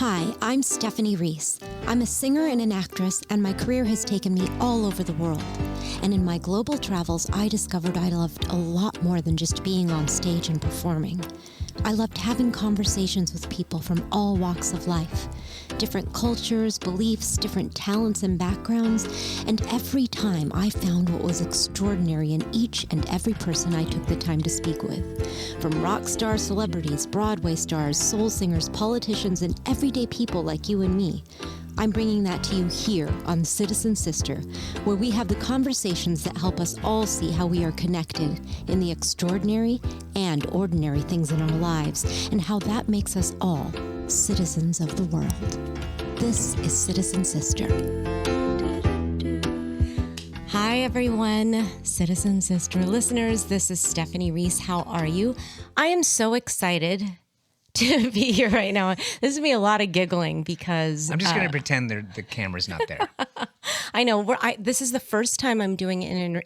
Hi, I'm Stephanie Reese. I'm a singer and an actress, and my career has taken me all over the world. And in my global travels, I discovered I loved a lot more than just being on stage and performing. I loved having conversations with people from all walks of life, different cultures, beliefs, different talents and backgrounds, and every time I found what was extraordinary in each and every person I took the time to speak with. From rock star celebrities, Broadway stars, soul singers, politicians, and everyday people like you and me. I'm bringing that to you here on Citizen Sister, where we have the conversations that help us all see how we are connected in the extraordinary and ordinary things in our lives, and how that makes us all citizens of the world. This is Citizen Sister. Hi, everyone, Citizen Sister listeners. This is Stephanie Reese. How are you? I am so excited to be here right now. This is going to be a lot of giggling because I'm just going to pretend the camera's not there. I know. This is the first time I'm doing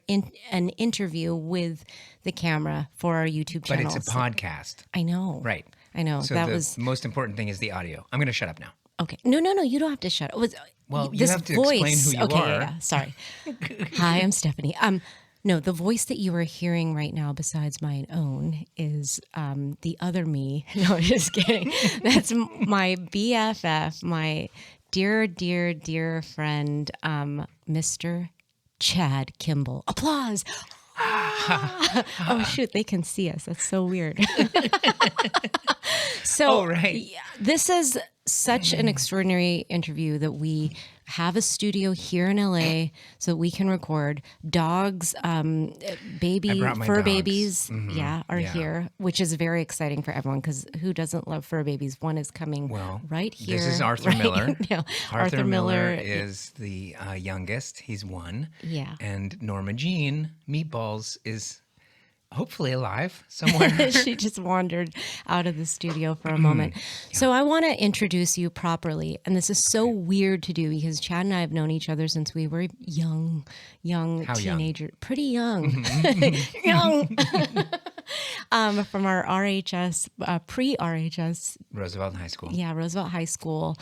an interview with the camera for our YouTube channel. But it's a podcast. I know. Right. I know. So the most important thing is the audio. I'm going to shut up now. Okay. No. You don't have to shut up. Well, you have to explain who you are. Yeah. Sorry. Hi, I'm Stephanie. No, the voice that you are hearing right now, besides my own, is the other me. No, I'm just kidding. That's my BFF, my dear friend, Mr. Chad Kimball. Applause. Oh, shoot, they can see us. That's so weird. This is such an extraordinary interview that we have a studio here in LA so that we can record. Dogs, fur dogs. babies, are here, which is very exciting for everyone because who doesn't love fur babies? One is coming right here. This is Arthur Miller. Now. Arthur Miller is the youngest. He's one. Yeah. And Norma Jean, Meatballs, is hopefully alive somewhere. She just wandered out of the studio for a moment. Yeah. So I want to introduce you properly. And this is so weird to do because Chad and I have known each other since we were young teenager. Young? Pretty young. Young. From our RHS, pre-RHS. Roosevelt High School. Yeah, Roosevelt High School.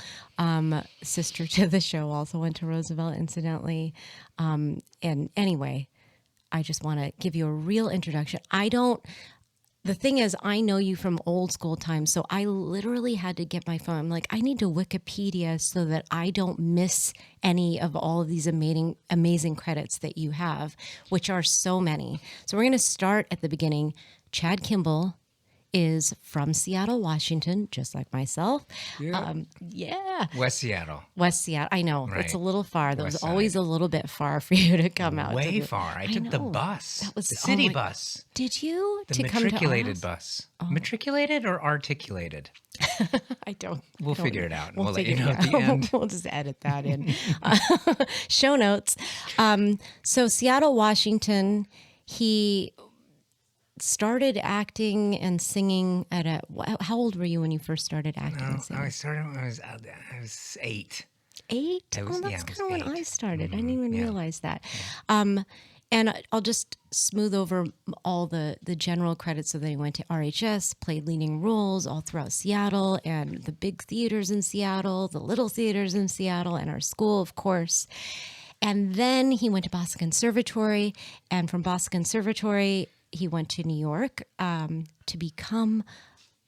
Sister to the show also went to Roosevelt, incidentally. And anyway, I just want to give you a real introduction. The thing is, I know you from old school times, so I literally had to get my phone. I'm like, I need to Wikipedia so that I don't miss any of all of these amazing credits that you have, which are so many. So we're going to start at the beginning. Chad Kimball is from Seattle, Washington, just like myself. Yeah. West Seattle. I know. Right. It's a little far. That West was side. always a little bit far for you to come out. Way far. I took the bus. That was the city bus. Did you? The matriculated bus. Oh. Matriculated or articulated? I don't. We'll figure it out. We'll let you know at the end. We'll just edit that in. Show notes. So Seattle, Washington, he started acting and singing how old were you when you first started acting and singing? I started when I was 8. 8? That's kind of when I started. I didn't even realize that. Yeah. And I'll just smooth over all the general credits. So that he went to RHS, played leading roles all throughout Seattle and the big theaters in Seattle, the little theaters in Seattle, and our school, of course. And then he went to Boston Conservatory, and from Boston Conservatory, he went to New York to become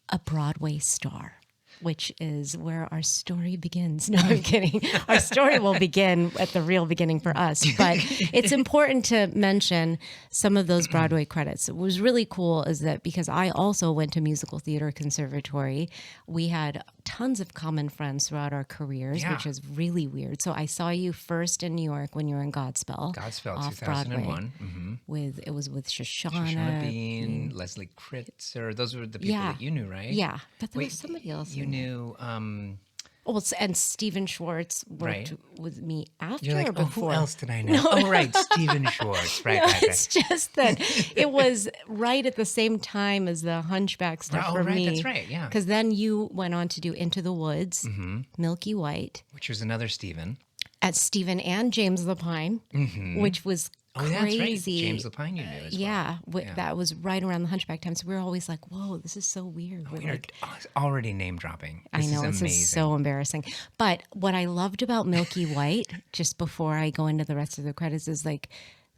a Broadway star, which is where our story begins. No, I'm kidding. Our story will begin at the real beginning for us, but it's important to mention some of those Broadway credits. What was really cool is that because I also went to musical theater conservatory, we had tons of common friends throughout our careers, which is really weird. So I saw you first in New York when you were in Godspell. Godspell, off 2001. Broadway. It was with Shoshana Bean, Leslie Kritzer. Those were the people that you knew, right? Yeah, but there was somebody else. You knew. And Stephen Schwartz worked with me after or before. Who else did I know? Oh, right, Stephen Schwartz. Right. It's just that it was right at the same time as the Hunchback stuff for me. That's right, yeah. Because then you went on to do Into the Woods, Milky White. Which was another Stephen. At Stephen and James Lapine, which was Oh, that's right. crazy. James Lapine you knew as well. Yeah, that was right around the Hunchback time. So we were always like, "Whoa, this is so weird." We're We're like, already name dropping. I know is this amazing. is so embarrassing. But what I loved about Milky White, just before I go into the rest of the credits, is like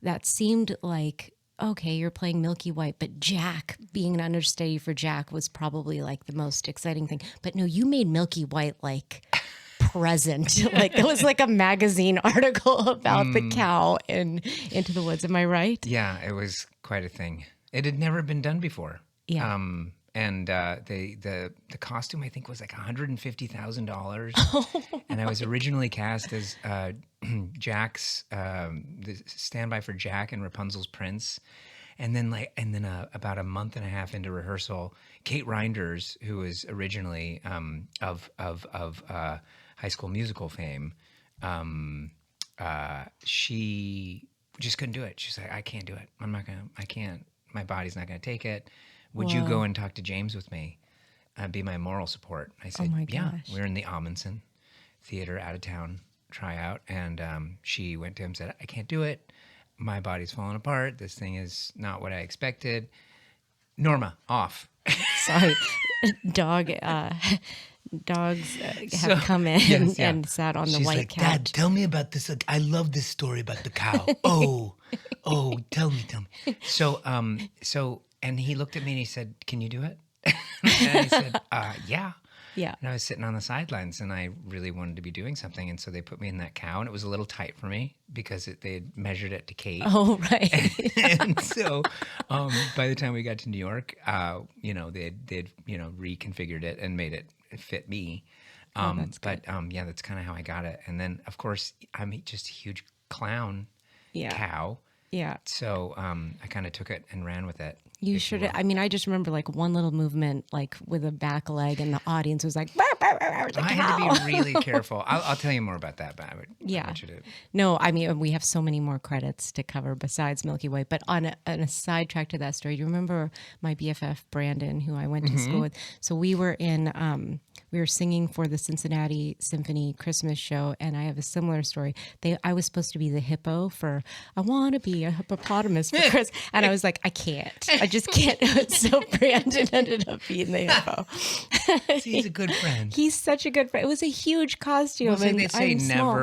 that seemed like, okay, you're playing Milky White, but Jack, being an understudy for Jack was probably like the most exciting thing. But no, you made Milky White like present. Like it was like a magazine article about the cow in Into the Woods. Am I right? Yeah, it was quite a thing. It had never been done before. Yeah. And the costume I think was like $150,000, and I was originally cast as Jack's the standby for Jack and Rapunzel's prince, and then about a month and a half into rehearsal, Kate Reinders, who was originally of High School Musical fame, she just couldn't do it. She's like, I can't do it. I can't. My body's not gonna take it. Would you go and talk to James with me? Be my moral support. I said, my yeah. gosh. We're in the Amundsen Theater out of town tryout. And she went to him and said, I can't do it. My body's falling apart. This thing is not what I expected. Norma, off. Sorry, dogs have come in and sat on the She's white like, couch. Dad, tell me about this. I love this story about the cow. Oh, tell me. So, and he looked at me and he said, can you do it? And I said, yeah. Yeah. And I was sitting on the sidelines and I really wanted to be doing something. And so they put me in that cow, and it was a little tight for me because they had measured it to Kate. Oh, right. And so by the time we got to New York, they'd reconfigured it and made it fit me. That's good. But that's kind of how I got it. And then, of course, I'm just a huge clown cow. Yeah. So I kind of took it and ran with it. You should. I mean, I just remember like one little movement, like with a back leg, and the audience was like, "Bah, bah, bah, bah," I had to be really careful. I'll tell you more about that, but I want you to. No, I mean, we have so many more credits to cover besides Milky Way. But on a sidetrack to that story, do you remember my BFF, Brandon, who I went to school with? So we were we were singing for the Cincinnati Symphony Christmas show, and I have a similar story. I was supposed to be the hippo for, I want to be a hippopotamus for Chris. And I was like, I can't. I just can't. So Brandon ended up being the hippo. He's a good friend. He's such a good friend. It was a huge costume. Well, and they say I'm small.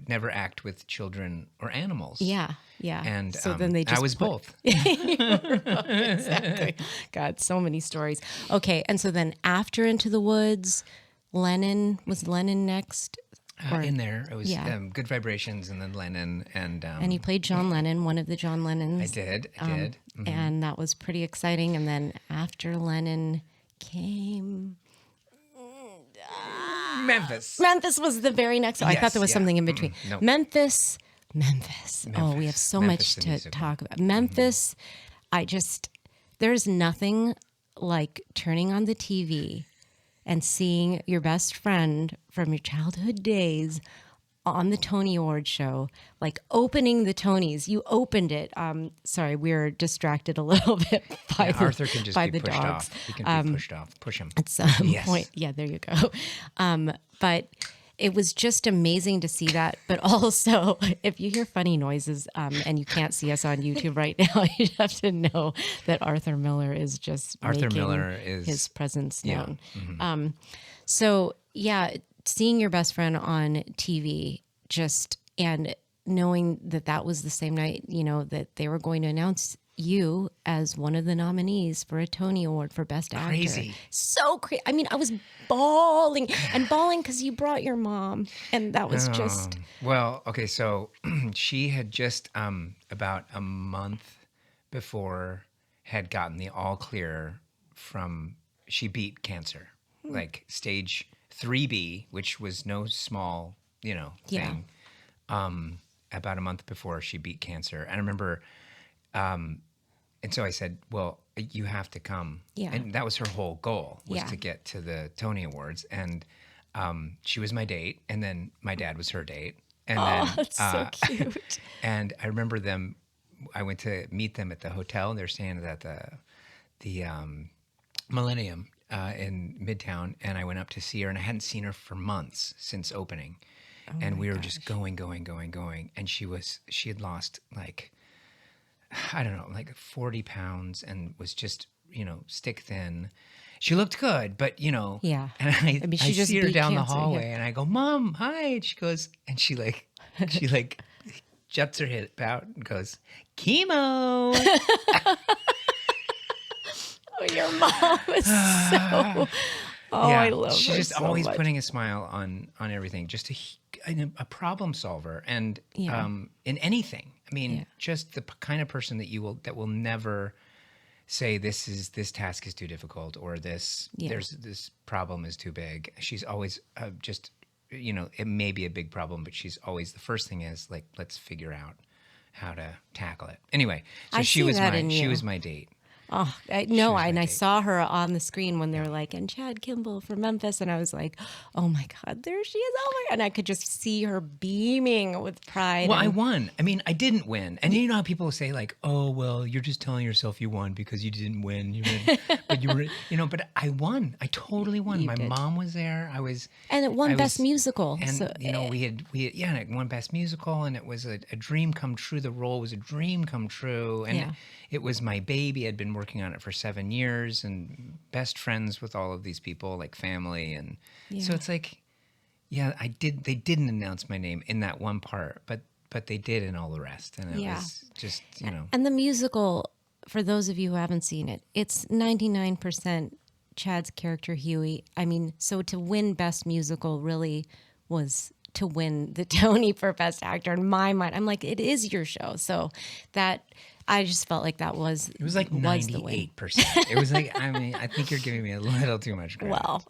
never act with children or animals. Yeah. And so then they just I was both. Exactly. God, so many stories. Okay, and so then after Into the Woods, Lennon next? In there, it was Good Vibrations, and then Lennon, and you played John Lennon, one of the John Lennons. I did. Mm-hmm. And that was pretty exciting. And then after Lennon came Memphis. Memphis was the very next. I thought there was something in between. Nope. Memphis. Oh, we have so Memphis, much the to musical. talk about. Memphis, there's nothing like turning on the TV and seeing your best friend from your childhood days on the Tony Award show, like opening the Tonys. You opened it. Sorry, we're distracted a little bit by Arthur can just by be the pushed dogs. off. He can be pushed off. Push him. At some Yes. point. Yeah, there you go. But it was just amazing to see that. But also, if you hear funny noises and you can't see us on YouTube right now, you have to know that Arthur Miller is just making his presence known. Mm-hmm. So, seeing your best friend on TV and knowing that was the same night, that they were going to announce you as one of the nominees for a Tony Award for Best Actor. Crazy. So crazy. I mean, I was bawling because you brought your mom, and that was just... Well, okay, so she had just about a month before had gotten the all clear she beat cancer, like stage 3B, which was no small, thing, about a month before she beat cancer. And I remember... and so I said, well, you have to come. Yeah. And that was her whole goal, was to get to the Tony Awards. And she was my date, and then my dad was her date. And that's so cute. And I remember I went to meet them at the hotel, and they're staying at the Millennium in Midtown. And I went up to see her, and I hadn't seen her for months since opening. and my we were gosh. just going, and she had lost like, I don't know, like 40 pounds and was just, stick thin. She looked good, but Yeah. and I mean, I she just see her beat down the cancer, yeah. hallway and I go, Mom, hi. And she goes, and she like juts her hip out and goes, chemo. Oh, your mom is so. Oh, Yeah, I love she's her just so always much. putting a smile on everything. Just a problem solver, and Yeah. in anything. I mean, Yeah. just the kind of person that will never say this task is too difficult or Yeah. this problem is too big. She's always just it may be a big problem, but she's always the first thing is like, let's figure out how to tackle it. Anyway, so I see that in she you. was my date. Oh, She was and my I date. saw her on the screen when they were like, and Chad Kimball from Memphis, and I was like, oh my God, there she is! Oh my! And I could just see her beaming with pride. Well, I and won. I mean, I didn't win. And you know how people say like, "Oh, well, you're just telling yourself you won because you didn't win." But you were, but I won. I totally won. You My did. mom was there. And it won I Best was, Musical. and So we had, and it won Best Musical, and it was a dream come true. The role was a dream come true, and Yeah. it was my baby. I'd been working on it for 7 years, and best friends with all of these people, like family, and so Yeah. it's like. Yeah, I did. They didn't announce my name in that one part, but they did in all the rest, and it Yeah. was just And the musical, for those of you who haven't seen it, it's 99% Chad's character Huey. I mean, so to win Best Musical really was to win the Tony for Best Actor. In my mind, I'm like, it is your show, so that I just felt like that was It was like the win. 98%. It was like, I mean, I think you're giving me a little too much credit. Well,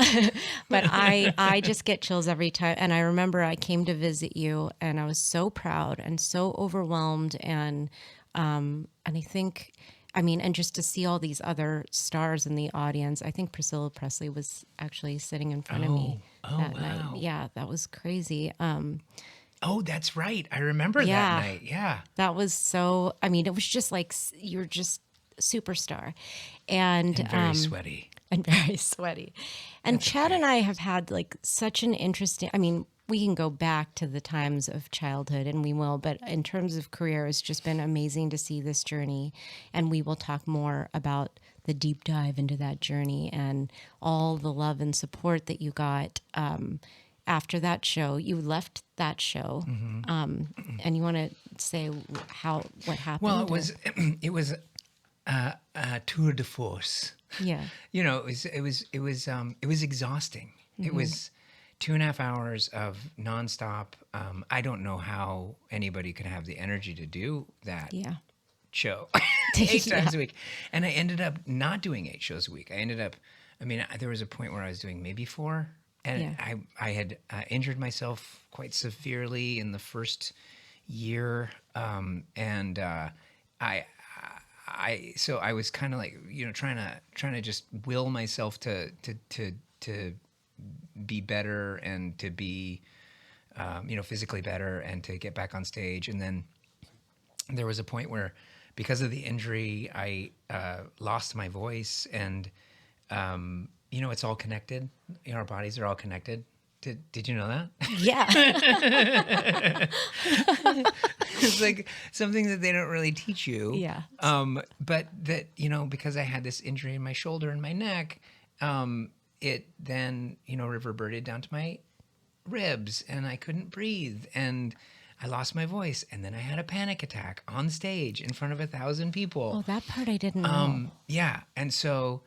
but I just get chills every time. And I remember I came to visit you, and I was so proud and so overwhelmed, and I think, I mean, and just to see all these other stars in the audience. I think Priscilla Presley was actually sitting in front of me that wow. night. Yeah, that was crazy. Oh, that's right. I remember Yeah. that night. Yeah. That was so. I mean, it was just like you're just superstar, and Very sweaty. and very sweaty. And Chad and I have had like such an interesting, I mean, we can go back to the times of childhood and we will, but in terms of career, it's just been amazing to see this journey. And we will talk more about the deep dive into that journey and all the love and support that you got after that show. You left that show, and you want to say what happened? Well, it was a tour de force. Yeah. It was exhausting. It was 2.5 hours of nonstop. I don't know how anybody could have the energy to do that Yeah. show 8 times a week. And I ended up not doing 8 shows a week. There was a point where I was doing maybe 4. And Yeah. I had injured myself quite severely in the first year. So I was kind of like, trying to just will myself to be better and to be, physically better and to get back on stage. And then there was a point where, because of the injury, I lost my voice, and it's all connected. Our bodies are all connected. Did you know that? Yeah. It's like something that they don't really teach you. Yeah. But that, because I had this injury in my shoulder and my neck, it then, reverberated down to my ribs, and I couldn't breathe, and I lost my voice, and then I had a panic attack on stage in front of 1,000 people. Oh, that part I didn't know. Yeah. And so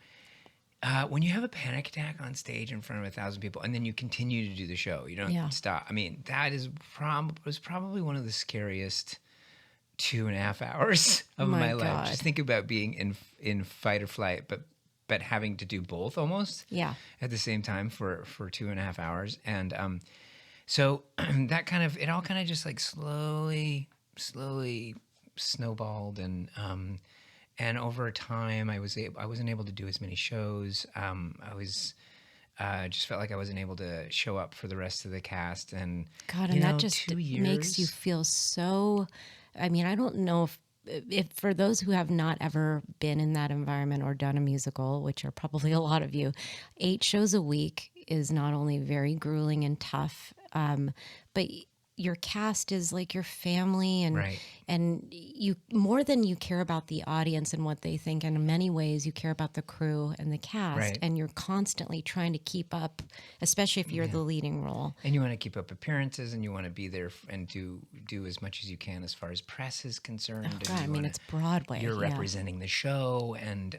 when you have a panic attack on stage in front of 1,000 people, and then you continue to do the show, you don't stop. I mean, that was probably one of the scariest 2.5 hours of my life. God. Just think about being in fight or flight, but having to do both almost at the same time for 2.5 hours. And so that it all kind of just like slowly snowballed, and over time, I wasn't able to do as many shows. I was just felt like I wasn't able to show up for the rest of the cast. And God, and that just 2 years makes you feel so. I mean, I don't know if for those who have not ever been in that environment or done a musical, which are probably a lot of you, 8 shows a week is not only very grueling and tough, but your cast is like your family, and Right. you, more than you care about the audience and what they think, and in many ways you care about the crew and the cast, Right. and you're constantly trying to keep up, especially if you're the leading role. And you want to keep up appearances, and you want to be there and do as much as you can as far as press is concerned. Oh and God, I you mean, wanna- it's Broadway. You're yeah. representing the show, and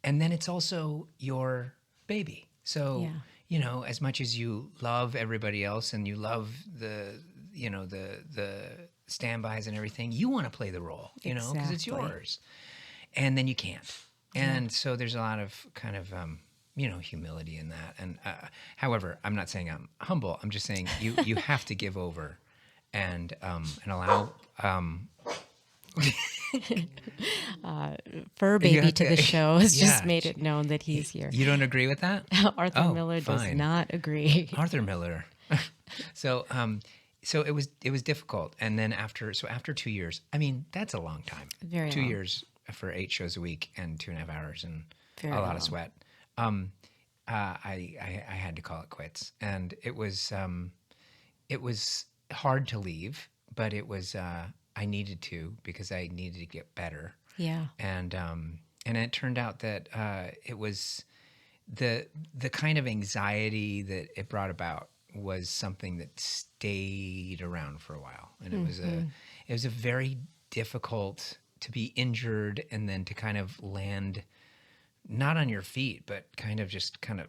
then it's also your baby. So Yeah. you know, as much as you love everybody else and you love the the standbys and everything, you want to play the role, you know, because it's Exactly. yours. And then you can't. And so there's a lot of kind of you know, humility in that. And however, I'm not saying I'm humble. I'm just saying you have to give over and allow Fur You baby have to to- the show has just yeah. made it known that he's here. You don't agree with that? Arthur Oh, Miller does fine. not agree. Arthur Miller. So so it was difficult. And then after 2 years, I mean, that's a long time. Very 2 long. years for 8 shows a week and 2.5 hours and Very a lot long. of sweat. I had to call it quits. And it was hard to leave, but it was I needed to, because I needed to get better. Yeah. And it turned out that it was the kind of anxiety that it brought about was something that stayed around for a while, and it was a very difficult to be injured and then to kind of land not on your feet, but kind of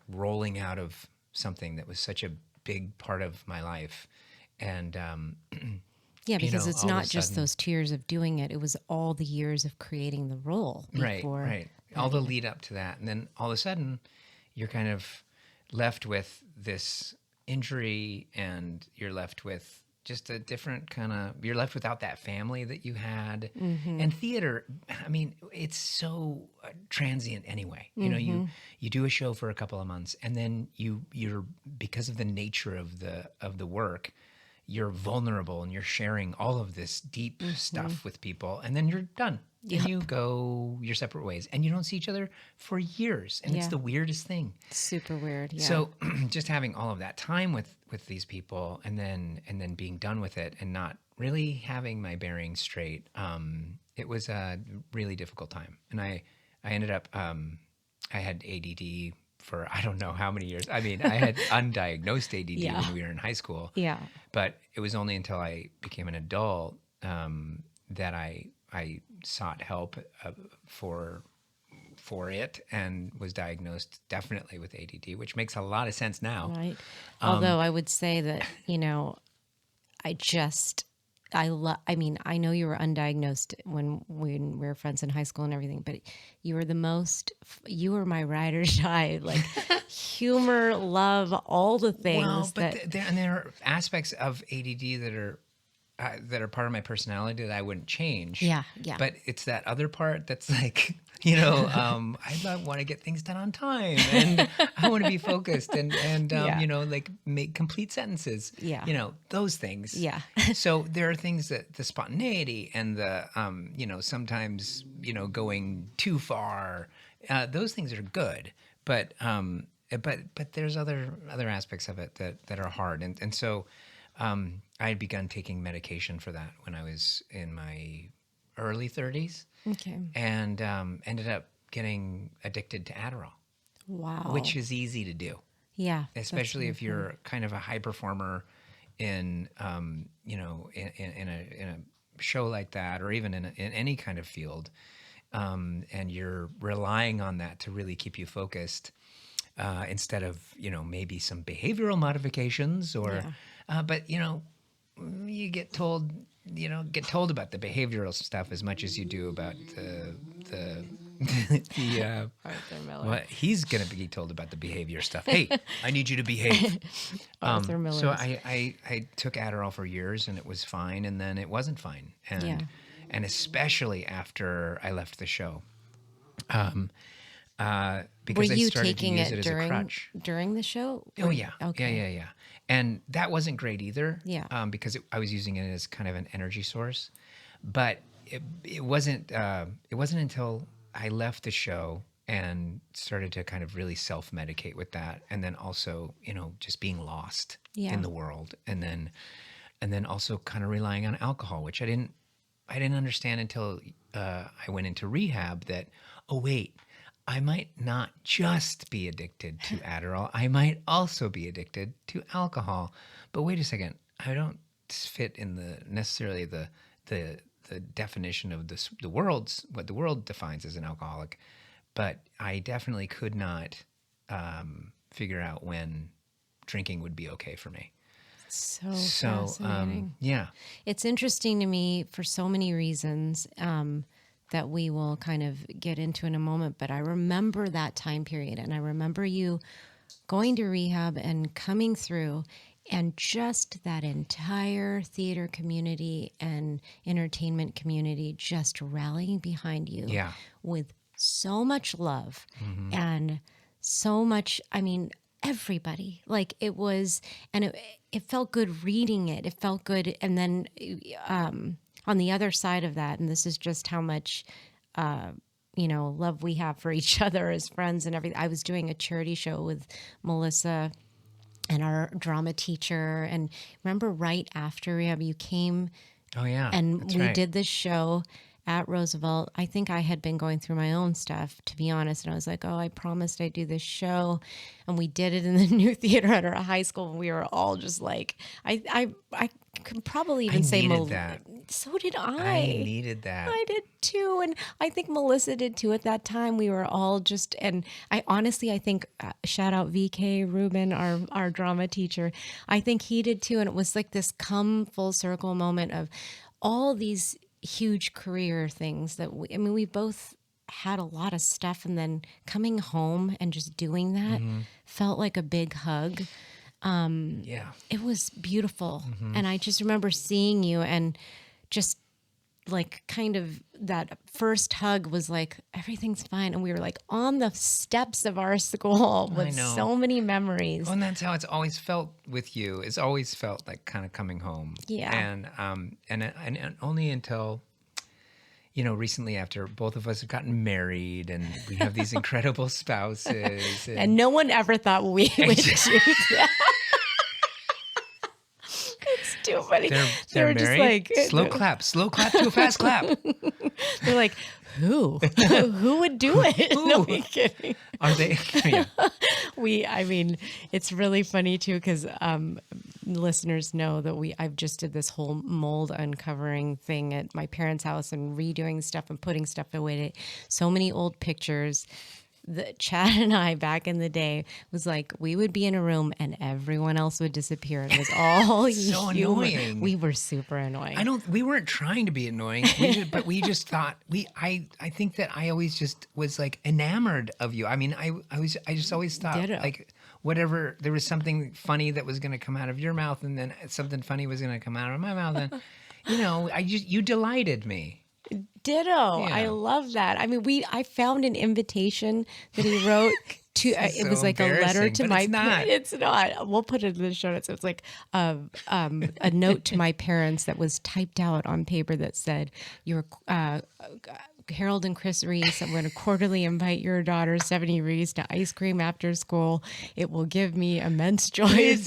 rolling out of something that was such a big part of my life. And Yeah, you because know, it's all of a not just sudden- those 2 years of doing it. It was all the years of creating the role before. Right. All the lead up to that. And then all of a sudden, you're kind of left with this injury, and you're left with just a different you're left without that family that you had. And theater, I mean, it's so transient anyway. You know, you do a show for a couple of months, and then you're, because of the nature of the work, you're vulnerable and you're sharing all of this deep stuff with people, and then you're done. And you go your separate ways, and you don't see each other for years. And it's Yeah. the weirdest thing. Super weird. Yeah. So just having all of that time with these people, and then being done with it and not really having my bearings straight, it was a really difficult time. And I ended up, I had ADD for I don't know how many years. I mean, I had undiagnosed ADD Yeah. when we were in high school. Yeah. But it was only until I became an adult that I sought help for it, and was diagnosed definitely with ADD, which makes a lot of sense now. Right. Although I would say that, you know, I mean, I know you were undiagnosed when we were friends in high school and everything, but you were my ride or die, like humor, love, all the things. Well, but there are aspects of ADD that are part of my personality that I wouldn't change. Yeah, yeah. But it's that other part that's like, you know, I want to get things done on time, and I want to be focused, and Yeah. you know, like make complete sentences. Yeah. You know, those things. Yeah. So there are things that the spontaneity and the, you know, sometimes, you know, going too far, those things are good, but there's other aspects of it that are hard, and so I had begun taking medication for that when I was in my early 30s, Okay. and ended up getting addicted to Adderall, Wow. which is easy to do, yeah. especially if you're kind of a high performer in, you know, in a show like that, or even in any kind of field, and you're relying on that to really keep you focused, instead of, you know, maybe some behavioral modifications, or, but you know, you get told about the behavioral stuff as much as you do about the Arthur Miller. well, he's going to be told about the behavior stuff. Hey, I need you to behave. Arthur Miller. So I took Adderall for years, and it was fine, and then it wasn't fine. And Yeah. and especially after I left the show. Were Because I you started taking to use it it as a crutch. during the show? Oh yeah. Okay. Yeah. And that wasn't great either. Yeah. Because I was using it as kind of an energy source, but it wasn't until I left the show and started to kind of really self-medicate with that. And then also, just being lost Yeah. in the world. And then also kind of relying on alcohol, which I didn't understand until I went into rehab that, oh, wait, I might not just be addicted to Adderall. I might also be addicted to alcohol. But wait a second, I don't fit in necessarily the definition of what the world defines as an alcoholic. But I definitely could not figure out when drinking would be okay for me. So fascinating. Yeah. It's interesting to me for so many reasons that we will kind of get into in a moment. But I remember that time period, and I remember you going to rehab and coming through, and just that entire theater community and entertainment community just rallying behind you Yeah. with so much love Mm-hmm. and so much, I mean, everybody. Like it was, and it felt good reading it. It felt good. And then on the other side of that, and this is just how much, love we have for each other as friends and everything. I was doing a charity show with Melissa and our drama teacher. And remember right after rehab, you came Oh, yeah. and that's we right. did this show at Roosevelt. I think I had been going through my own stuff, to be honest. And I was like, oh, I promised I'd do this show. And we did it in the new theater at our high school. And we were all just like, I could probably even say, needed that. So did I needed that. I did too. And I think Melissa did too at that time. We were all just, and I think, shout out VK Rubin, our drama teacher. I think he did too. And it was like this come full circle moment of all these huge career things that we both had a lot of stuff. And then coming home and just doing that felt like a big hug. Yeah. It was beautiful. And I just remember seeing you and just like kind of that first hug was like, everything's fine. And we were like on the steps of our school with know. so many memories. Well, and that's how it's always felt with you. It's always felt like kind of coming home. Yeah. And only until, recently after both of us have gotten married and we have these incredible spouses. And no one ever thought we would do that. It's too funny. They're were just married? like slow clap to a fast clap. They're like, who would do it? No, we kidding. Are they? Yeah. I mean, it's really funny too because listeners know that I've just did this whole mold uncovering thing at my parents' house and redoing stuff and putting stuff away. So many old pictures. Chad and I back in the day was like we would be in a room and everyone else would disappear. It was all so annoying. We were super annoying. We weren't trying to be annoying, but we just thought I think that I always just was like enamored of you. I mean, I just always thought Ditto. like whatever, there was something funny that was going to come out of your mouth and then something funny was going to come out of my mouth. And, you delighted me. Ditto. Yeah. I love that. I mean, I found an invitation that he wrote to, it was like a letter to my parents. It's not. We'll put it in the show notes. It was like a note to my parents that was typed out on paper that said, "Your Harold and Chris Reese, I'm going to quarterly invite your daughter, 70 Reese, to ice cream after school. It will give me immense joy." It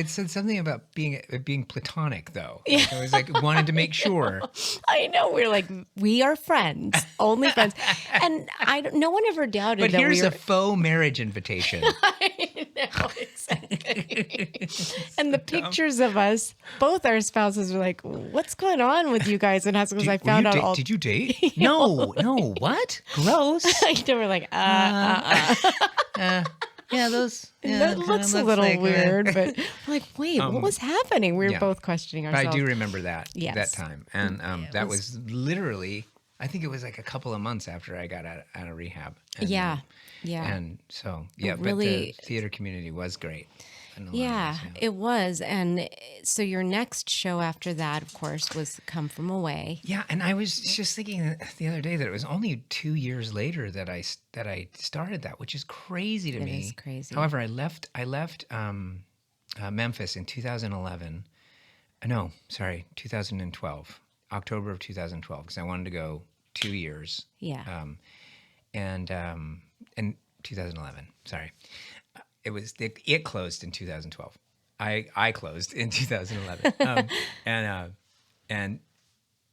said something about being platonic, though. Yeah. Like, I was like, wanted to make sure. I know. We're like, we are friends, only friends. And no one ever doubted But that here's we were... a faux marriage invitation. I know, exactly. And the pictures of us, both our spouses were like, what's going on with you guys in high school? Because I found out Did you date? No, what? Gross. They were like, Yeah, those. Yeah, that looks a little like, weird, but we're like, wait, what was happening? We were yeah. both questioning But ourselves. I do remember that Yes. that time, and that was literally, I think it was like a couple of months after I got out of rehab. And, Yeah. And so but Really- the theater community was great. in a lot of Yeah, ways, it was. And so your next show after that, of course, was Come From Away. Yeah, and I was just thinking the other day that it was only 2 years later that I started that, which is crazy to me. It is crazy. However, I left Memphis in 2011. No, sorry, 2012, October of 2012, because I wanted to go 2 years. Yeah. and in 2011. Sorry, it closed in 2012. I closed in 2011, and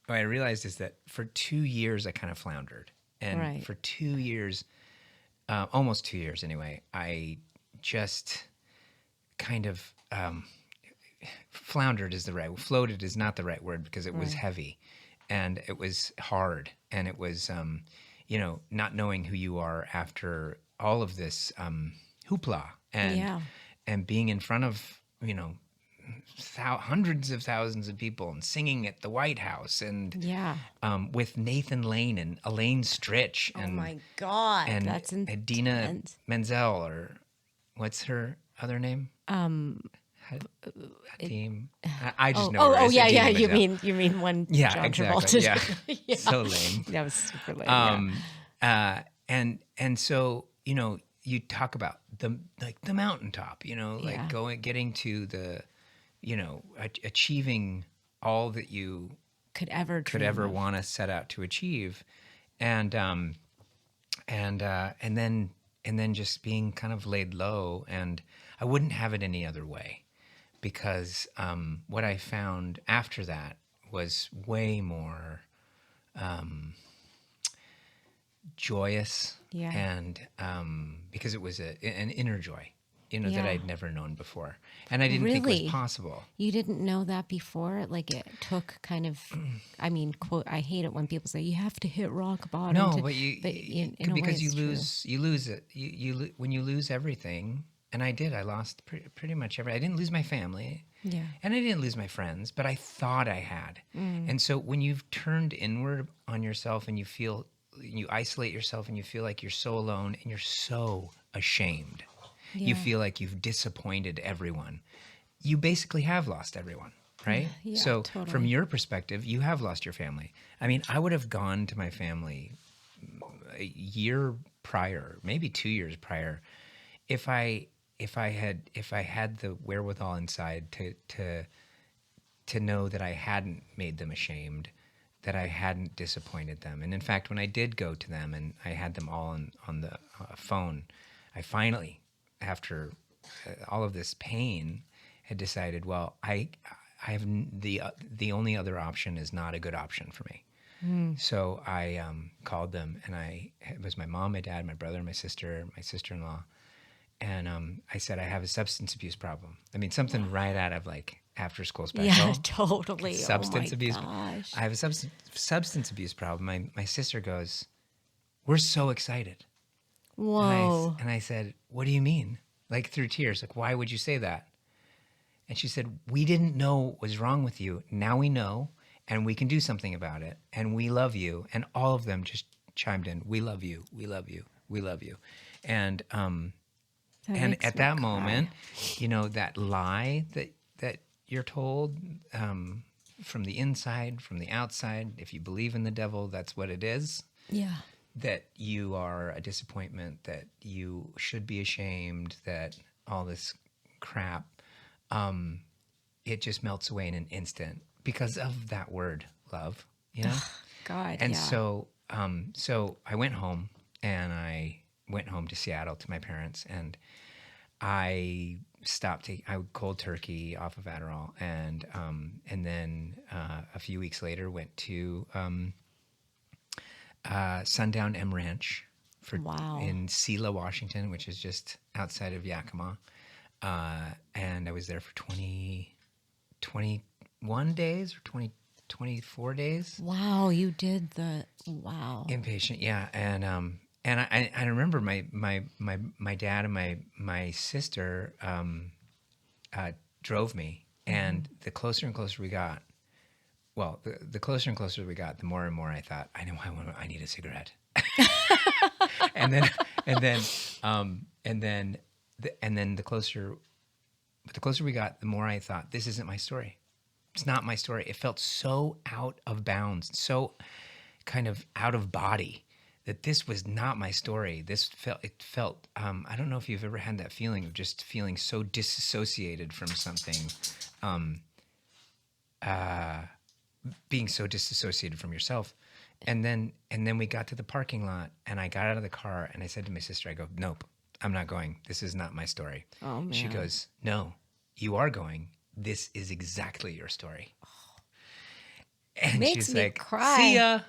what I realized is that for 2 years I kind of floundered, and Right. for 2 years, almost 2 years anyway, I just kind of floundered is the right, floated is not the right word because it was Right. heavy, and it was hard, and it was not knowing who you are after all of this hoopla and Yeah. being in front of hundreds of thousands of people and singing at the White House and Yeah. with Nathan Lane and Elaine Stritch Oh and my God. and That's Idina intense. Menzel, or what's her other name? Hatim. I just know her Oh, as yeah, Idina yeah. Menzel. You mean when Yeah, John exactly. Travolta? Yeah, Yeah. so lame. That was super lame. Yeah. And so you talk about the mountaintop, Yeah. getting to the achieving all that you Could ever could dream ever of. want to set out to achieve, and then just being kind of laid low, and I wouldn't have it any other way, because what I found after that was way more joyous, Yeah. and because it was an inner joy, that Yeah. I'd never known before, and I didn't think was Really? possible. You didn't know that before? Like it took kind of, I mean, quote, I hate it when people say you have to hit rock bottom. No, to, but in a way because it's true. you lose it. When you lose everything, and I did. I lost pretty much everything. I didn't lose my family. Yeah. And I didn't lose my friends, but I thought I had. And so when you've turned inward on yourself and you isolate yourself and you feel like you're so alone and you're so ashamed, you Yeah. feel like you've disappointed everyone. You basically have lost everyone, right? Yeah, So totally. from your perspective, you have lost your family. I mean, I would have gone to my family a year prior, maybe 2 years prior, if I had the wherewithal inside to know that I hadn't made them ashamed, that I hadn't disappointed them. And in fact, when I did go to them and I had them all on the phone, I finally, after all of this pain, had decided, well, I have the only other option is not a good option for me. So I called them, and it was my mom, my dad, my brother, my sister-in-law, and I said, I have a substance abuse problem. I mean, something right out of like after school special. Yeah, totally. Substance oh my abuse. Gosh. I have a substance abuse problem. My sister goes, we're so excited. Whoa. And I said, what do you mean? Like through tears, like, why would you say that? And she said, we didn't know what was wrong with you. Now we know, and we can do something about it. And we love you. And all of them just chimed in, we love you, we love you, we love you. And That and makes at me that cry. moment, that lie that you're told, from the inside, from the outside, if you believe in the devil, that's what it is. Yeah. That you are a disappointment, that you should be ashamed, that all this crap, it just melts away in an instant because of that word, love, God. And yeah. so I went home, and I went home to Seattle to my parents, and I stopped taking, I cold turkey off of Adderall, and then a few weeks later went to Sundown M Ranch Wow. in Selah, Washington, which is just outside of Yakima, and I was there for 21 days or 24 days. Wow, you did the wow. Inpatient, yeah, and I remember my dad and my sister drove me, and the closer and closer we got, well, the closer and closer we got, the more and more I thought, I know I need a cigarette, and then the closer we got, the more I thought, this isn't my story. It's not my story. It felt so out of bounds, so kind of out of body, that this was not my story. It felt, I don't know if you've ever had that feeling of just feeling so disassociated from something, being so disassociated from yourself. And then we got to the parking lot, and I got out of the car, and I said to my sister, I go, nope, I'm not going. This is not my story. Oh, man. She goes, no, you are going. This is exactly your story. And Makes she's me like, cry. see ya.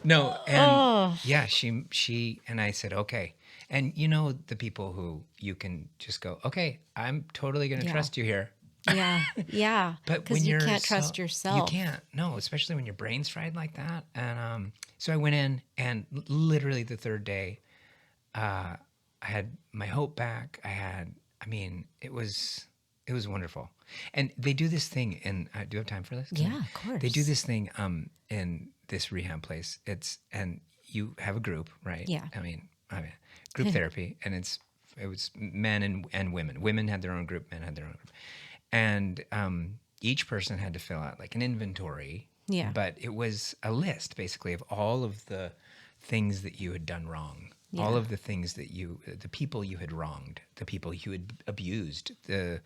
No, and yeah, she and I said, okay. And you know the people who you can just go, okay, I'm totally going to trust you here. Yeah, yeah. But because you can't trust yourself. You can't. No, especially when your brain's fried like that. And so I went in, and literally the third day, I had my hope back. It was wonderful. And they do this thing in, do you have time for this? Yeah, of course. They do this thing in this rehab place. And you have a group, right? Yeah. I mean, group therapy, and it was men and women. Women had their own group, men had their own group. And each person had to fill out like an inventory. Yeah. But it was a list, basically, of all of the things that you had done wrong. Yeah. All of the things that the people you had wronged, the people you had abused, the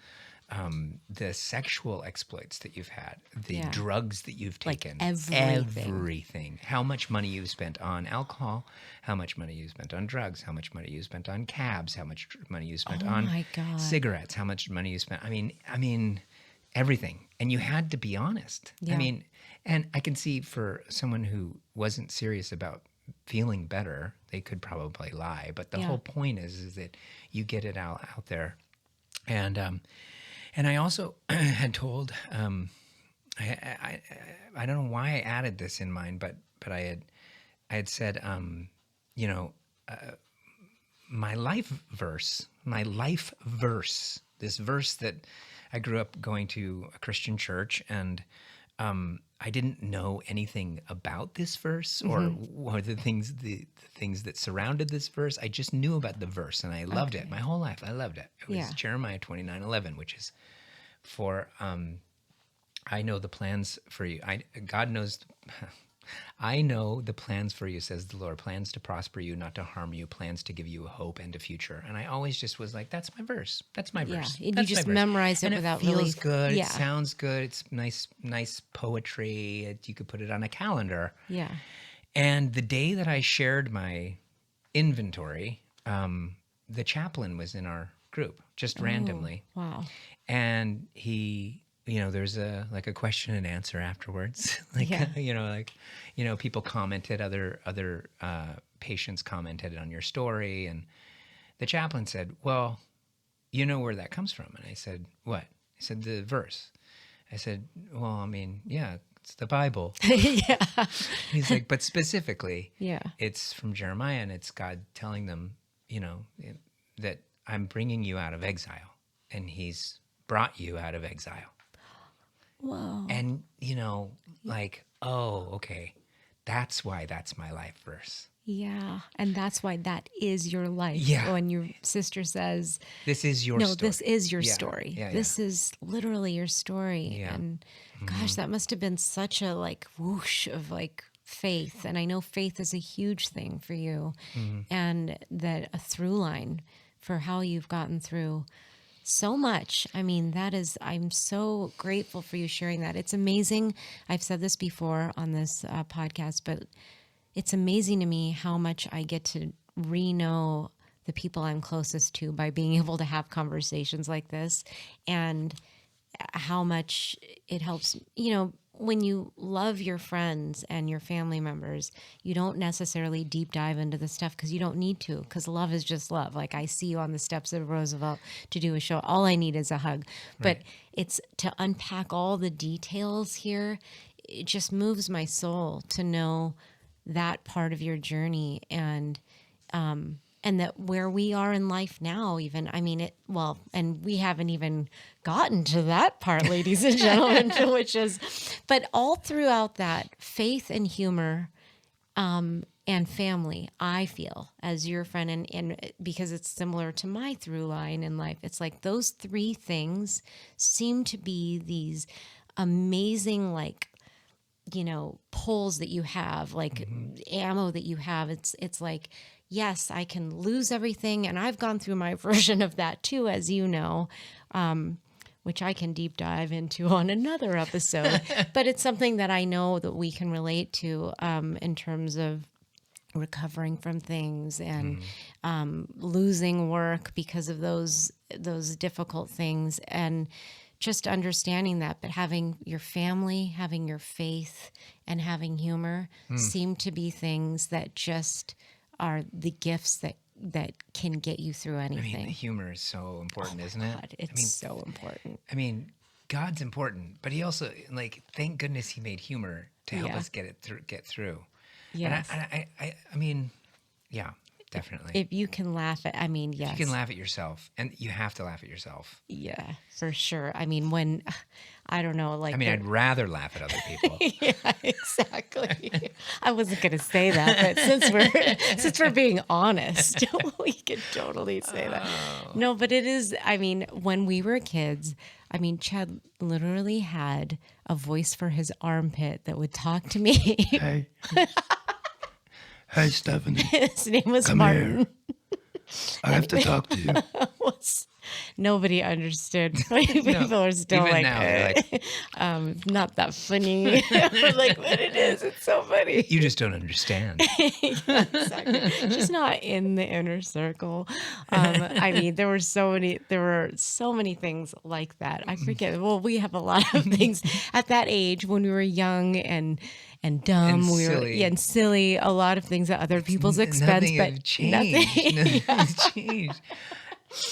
sexual exploits that you've had, the drugs that you've taken, everything. How much money you've spent on alcohol, how much money you spent on drugs, how much money you spent on cabs, how much money you spent on cigarettes, how much money you spent. I mean, everything. And you had to be honest. Yeah. I mean, and I can see for someone who wasn't serious about feeling better, they could probably lie. But the whole point is that you get it out there. And I also had told, I don't know why I added this in mine, but I had said, my life verse, this verse that I grew up going to a Christian church, and I didn't know anything about this verse or the things that surrounded this verse. I just knew about the verse, and I loved it. My whole life, I loved it. It was Jeremiah 29:11, which is for I know the plans for you. God knows. I know the plans for you, says the Lord, plans to prosper you, not to harm you, plans to give you a hope and a future. And I always just was like, that's my verse. That's my verse. And you just memorize it without really. It feels good. Yeah. It sounds good. It's nice poetry. You could put it on a calendar. Yeah. And the day that I shared my inventory, the chaplain was in our group, just randomly. Wow. And he... there's a question and answer afterwards. People commented, other patients commented on your story, and the chaplain said, "Well, you know where that comes from?" And I said, "What?" He said, "The verse." I said, "Well, I mean, yeah, it's the Bible." Yeah. He's like, "But specifically, yeah, it's from Jeremiah, and it's God telling them, that I'm bringing you out of exile, and He's brought you out of exile." Whoa. And, oh, okay. That's why that's my life verse. Yeah. And that's why that is your life. Yeah. When your sister says, this is your story. No, this is your story. Yeah, this is literally your story. Yeah. And gosh, that must have been such a whoosh of faith. And I know faith is a huge thing for you, and that a through line for how you've gotten through so much. I mean, I'm so grateful for you sharing that. It's amazing. I've said this before on this podcast, but it's amazing to me how much I get to re-know the people I'm closest to by being able to have conversations like this, and how much it helps, when you love your friends and your family members, you don't necessarily deep dive into the stuff because you don't need to, because love is just love. Like, I see you on the steps of Roosevelt to do a show. All I need is a hug. But it's to unpack all the details here. It just moves my soul to know that part of your journey, and that where we are in life now, even, and we haven't even gotten to that part, ladies and gentlemen, which is, but all throughout that, faith and humor, and family, I feel, as your friend, and because it's similar to my through line in life, it's like those three things seem to be these amazing, pulls that you have, ammo that you have. It's like, yes, I can lose everything. And I've gone through my version of that too, as you know, which I can deep dive into on another episode. But it's something that I know that we can relate to in terms of recovering from things and losing work because of those difficult things, and just understanding that. But having your family, having your faith, and having humor seem to be things that just are the gifts that can get you through anything. I mean, the humor is so important, isn't it? God, it's so important. I mean, God's important, but he also, like, thank goodness he made humor to help us get through. Yes. And I mean, yeah, definitely. If you can laugh at, I mean, yes. You can laugh at yourself, and you have to laugh at yourself. Yeah, for sure. I mean, when, I don't know, like. I mean, I'd rather laugh at other people. Yeah, exactly. I wasn't going to say that, but since we're being honest, we can totally say that. No, but it is, I mean, when we were kids, I mean, Chad literally had a voice for his armpit that would talk to me. Hey. Hey, Stephanie. His name was Come Martin. here. I have to talk to you. Nobody understood. People are still even like, now, they're not that funny. We're like, but it is. It's so funny. You just don't understand. Yeah, exactly. Just not in the inner circle. I mean, there were so many things like that. I forget. Well, we have a lot of things at that age when we were young and dumb. And we were silly. and silly. A lot of things at other people's expense, Nothing but had changed. nothing. Nothing has changed.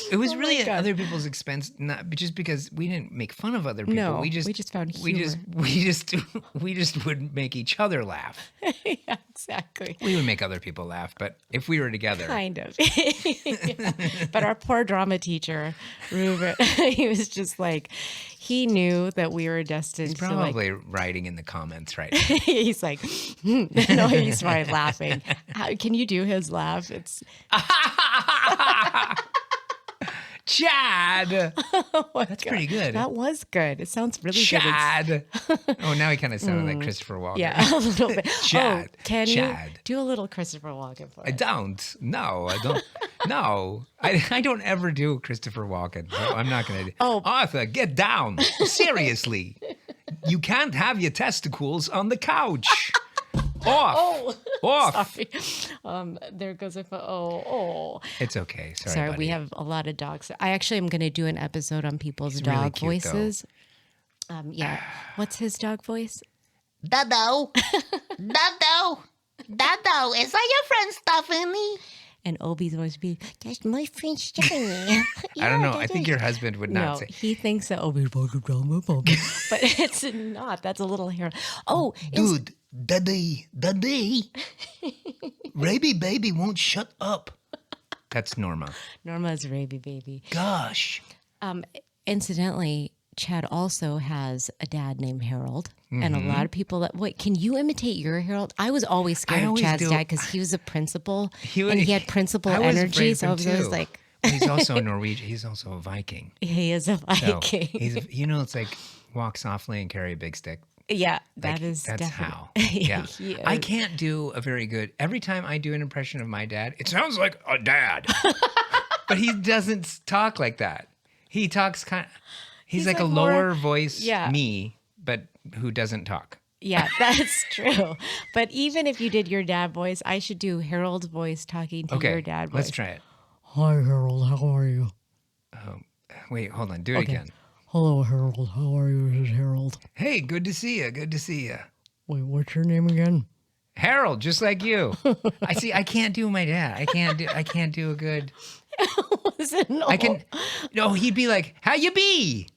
It was Oh my really at God. other people's expense, not just because we didn't make fun of other people. No, we just found we just would make each other laugh. Yeah, exactly. We would make other people laugh, but if we were together, Kind of. Yeah. But our poor drama teacher, Ruben, he was just like, he knew that we were destined he's to like, probably writing in the comments right now. he's like, no, he's probably laughing. Can you do his laugh? It's Chad! oh my That's God. pretty good. That was good. It sounds really good. Chad! Oh, now he kind of sounded like Christopher Walken. Yeah, a little bit. Chad. Oh, can Chad. you do a little Christopher Walken for I us? don't. No, I don't. No, I don't ever do Christopher Walken. So I'm not going to do. Oh. Arthur, get down. Seriously. You can't have your testicles on the couch. Off. Oh, Off. sorry. There goes if oh. It's okay. Sorry, Sorry, buddy. we have a lot of dogs. I actually am going to do an episode on people's He's dog really cute, though. voices. Yeah. What's his dog voice? Dado. Dado. Dado. Is that your friend Stephanie? And Obi's voice would be, that's my friend Stephanie. I don't know. I think your husband would not No, say. he thinks that Obi's but it's not. That's a little hair. Oh, Dude, daddy. Raby baby won't shut up. That's Norma. Norma's Raby baby. Gosh. Incidentally, Chad also has a dad named Harold. And Mm-hmm. a lot of people that, wait, can you imitate your Harold? I was always scared of always Chad's do. dad because he was a principal would- and he had principal I was energy. afraid So I of was him, always too. like, Well, he's also a Norwegian. He's also a Viking. he is a So Viking. he's, it's like walk softly and carry a big stick. Yeah, Like, that's that's definitely. how. Yeah. He I is. can't do a very good. Every time I do an impression of my dad, it sounds like a dad. But he doesn't talk like that. He talks kind of. He's like a like more- lower voice yeah. me, but who doesn't talk. Yeah, that's true. But even if you did your dad voice, I should do Harold's voice talking to Okay, your dad voice. let's try it. Hi, Harold. How are you? Wait, hold on. Do it again. Hello, Harold. How are you? This is Harold. Hey, good to see you. Good to see you. Wait, what's your name again? Harold, just like you. I see. I can't do my dad. I can't do a good. No. I can. No, he'd be like, "How you be?"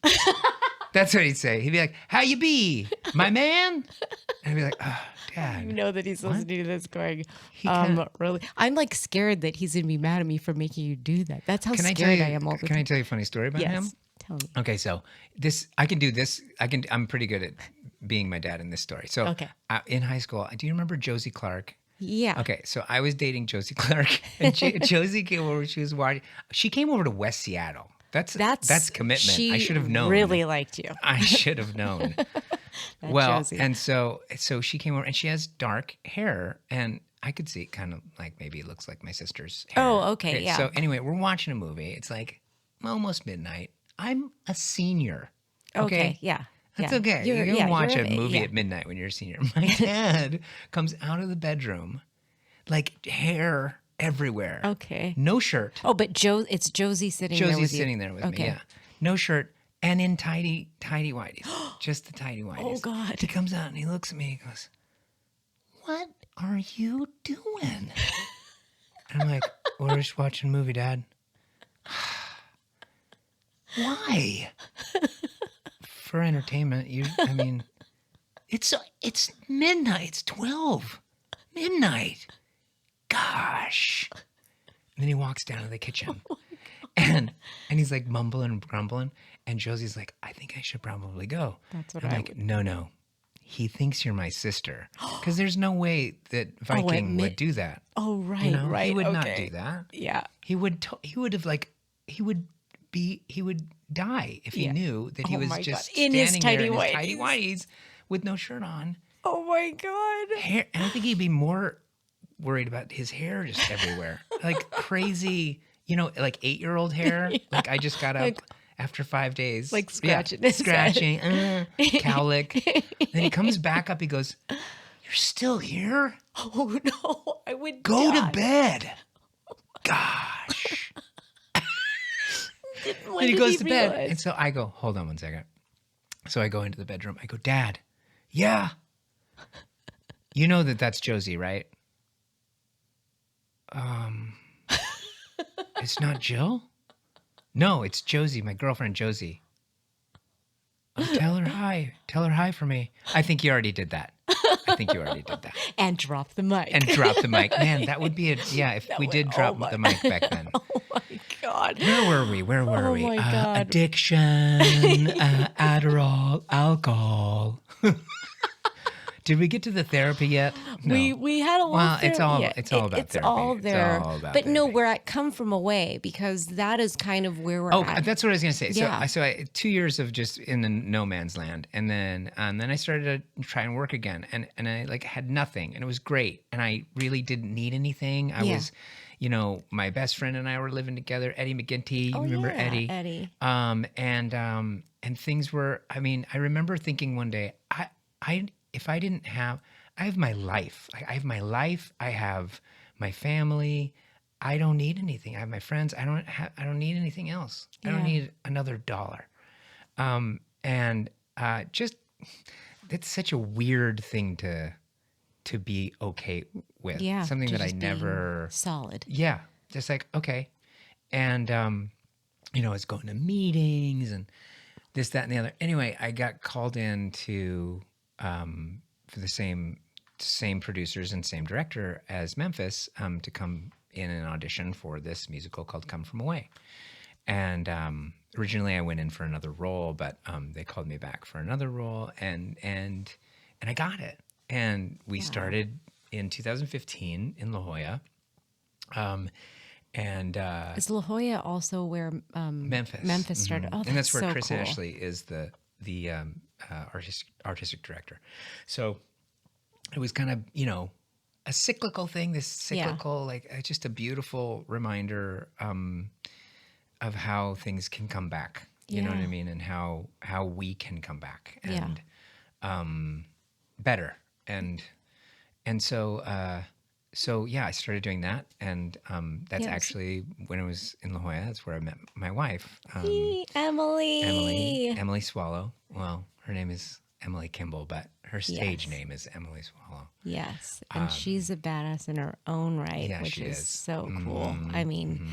That's what he'd say. He'd be like, "How you be, my man?" And I'd be like, "Oh, Dad." You know that he's listening to this going, can't- really? I'm like scared that he's going to be mad at me for making you do that. That's how Can I tell scared you? I am all the Can I time. tell you a funny story about him? Yes. Tell me. Okay, so I can do this. I'm pretty good at being my dad in this story. So Okay. in high school, do you remember Josie Clark? Yeah. Okay, so I was dating Josie Clark, and Josie came over. She was watching. She came over to West Seattle. That's commitment. She I should have known. really liked you. I should have known. That Well, Josie. and so she came over, and she has dark hair, and I could see it kind of like maybe it looks like my sister's hair. Oh, okay, yeah. So anyway, we're watching a movie. It's like almost midnight. I'm a senior. Okay. Yeah. That's yeah. okay. You're- You can yeah, watch you're a of age, movie yeah. at midnight when you're a senior. My dad comes out of the bedroom, like hair everywhere. Okay. No shirt. Oh, but it's Josie sitting there with Josie's you. sitting there with Okay. me. Yeah. No shirt and in tidy whities. Just the tidy whities. Oh, God. He comes out and he looks at me and goes, "What are you doing?" And I'm like, "We're just watching a movie, Dad." Why? For entertainment. I mean, it's midnight. It's 12. Midnight. Gosh. And then he walks down to the kitchen. And he's like mumbling and grumbling. And Josie's like, "I think I should probably go." That's what I'm I like, no. He thinks you're my sister. Because there's no way that Viking would do that. Oh, right, You know? right. He would not okay. do that. Yeah. He would die if he Yeah. knew that he Oh was my just God. In his standing there in his tighty tighty whities. whities with no shirt on. Oh my God. Hair, and I think he'd be more worried about his hair just everywhere. Like crazy, like 8-year-old hair. Like I just got up after 5 days. Like scratching his head. scratching, cowlick. Then he comes back up, he goes, "You're still here? Oh no, I would Go die. to bed." Gosh. When And he did goes to bed. realize? And so I go, "Hold on one second." So I go into the bedroom. I go, "Dad, yeah. You know that's Josie, right?" It's not Jill? "No, it's Josie, my girlfriend Josie." "Oh, tell her hi. Tell her hi for me." "I think you already did that." And drop the mic. And drop the mic. Man, that would be if we did drop the mic back then. Oh my God. Where were we? Oh my God. Addiction, Adderall, alcohol. Did we get to the therapy yet? No. We had a lot. Well, of it's all therapy. it's all about It's therapy. all there. It's all about but no, therapy. where I come from away because that is kind of where we're Oh, at. that's what I was gonna say. Yeah. So I 2 years of just in the no man's land, and then I started to try and work again, and I like had nothing, and it was great, and I really didn't need anything. I Yeah. was, my best friend and I were living together, Eddie McGinty. You remember yeah, Eddie? Eddie. And things were. I mean, I remember thinking one day, if I didn't have. I have my life. I have my life. I have my family. I don't need anything. I have my friends. I don't need anything else. I don't Yeah. need another dollar. Just it's such a weird thing to be okay with. Yeah. Something to that I just being never. solid. Yeah. Just like okay, and I was going to meetings and this, that, and the other. Anyway, I got called in to for the same producers and same director as Memphis to come in and audition for this musical called Come From Away. And originally I went in for another role, but they called me back for another role, and I got it. And we started in 2015 in La Jolla. Is La Jolla also where Memphis started? Oh, that's and that's where so Chris cool. Ashley is the artistic director. So it was kind of a cyclical thing. This cyclical just a beautiful reminder of how things can come back. You know what I mean, and how we can come back and better and so. So yeah, I started doing that, and that's actually when I was in La Jolla. That's where I met my wife, Emily. Emily Swallow. Well, her name is Emily Kimball, but her stage name is Emily Swallow. Yes, and she's a badass in her own right, yeah, which she is is. so cool. I mean,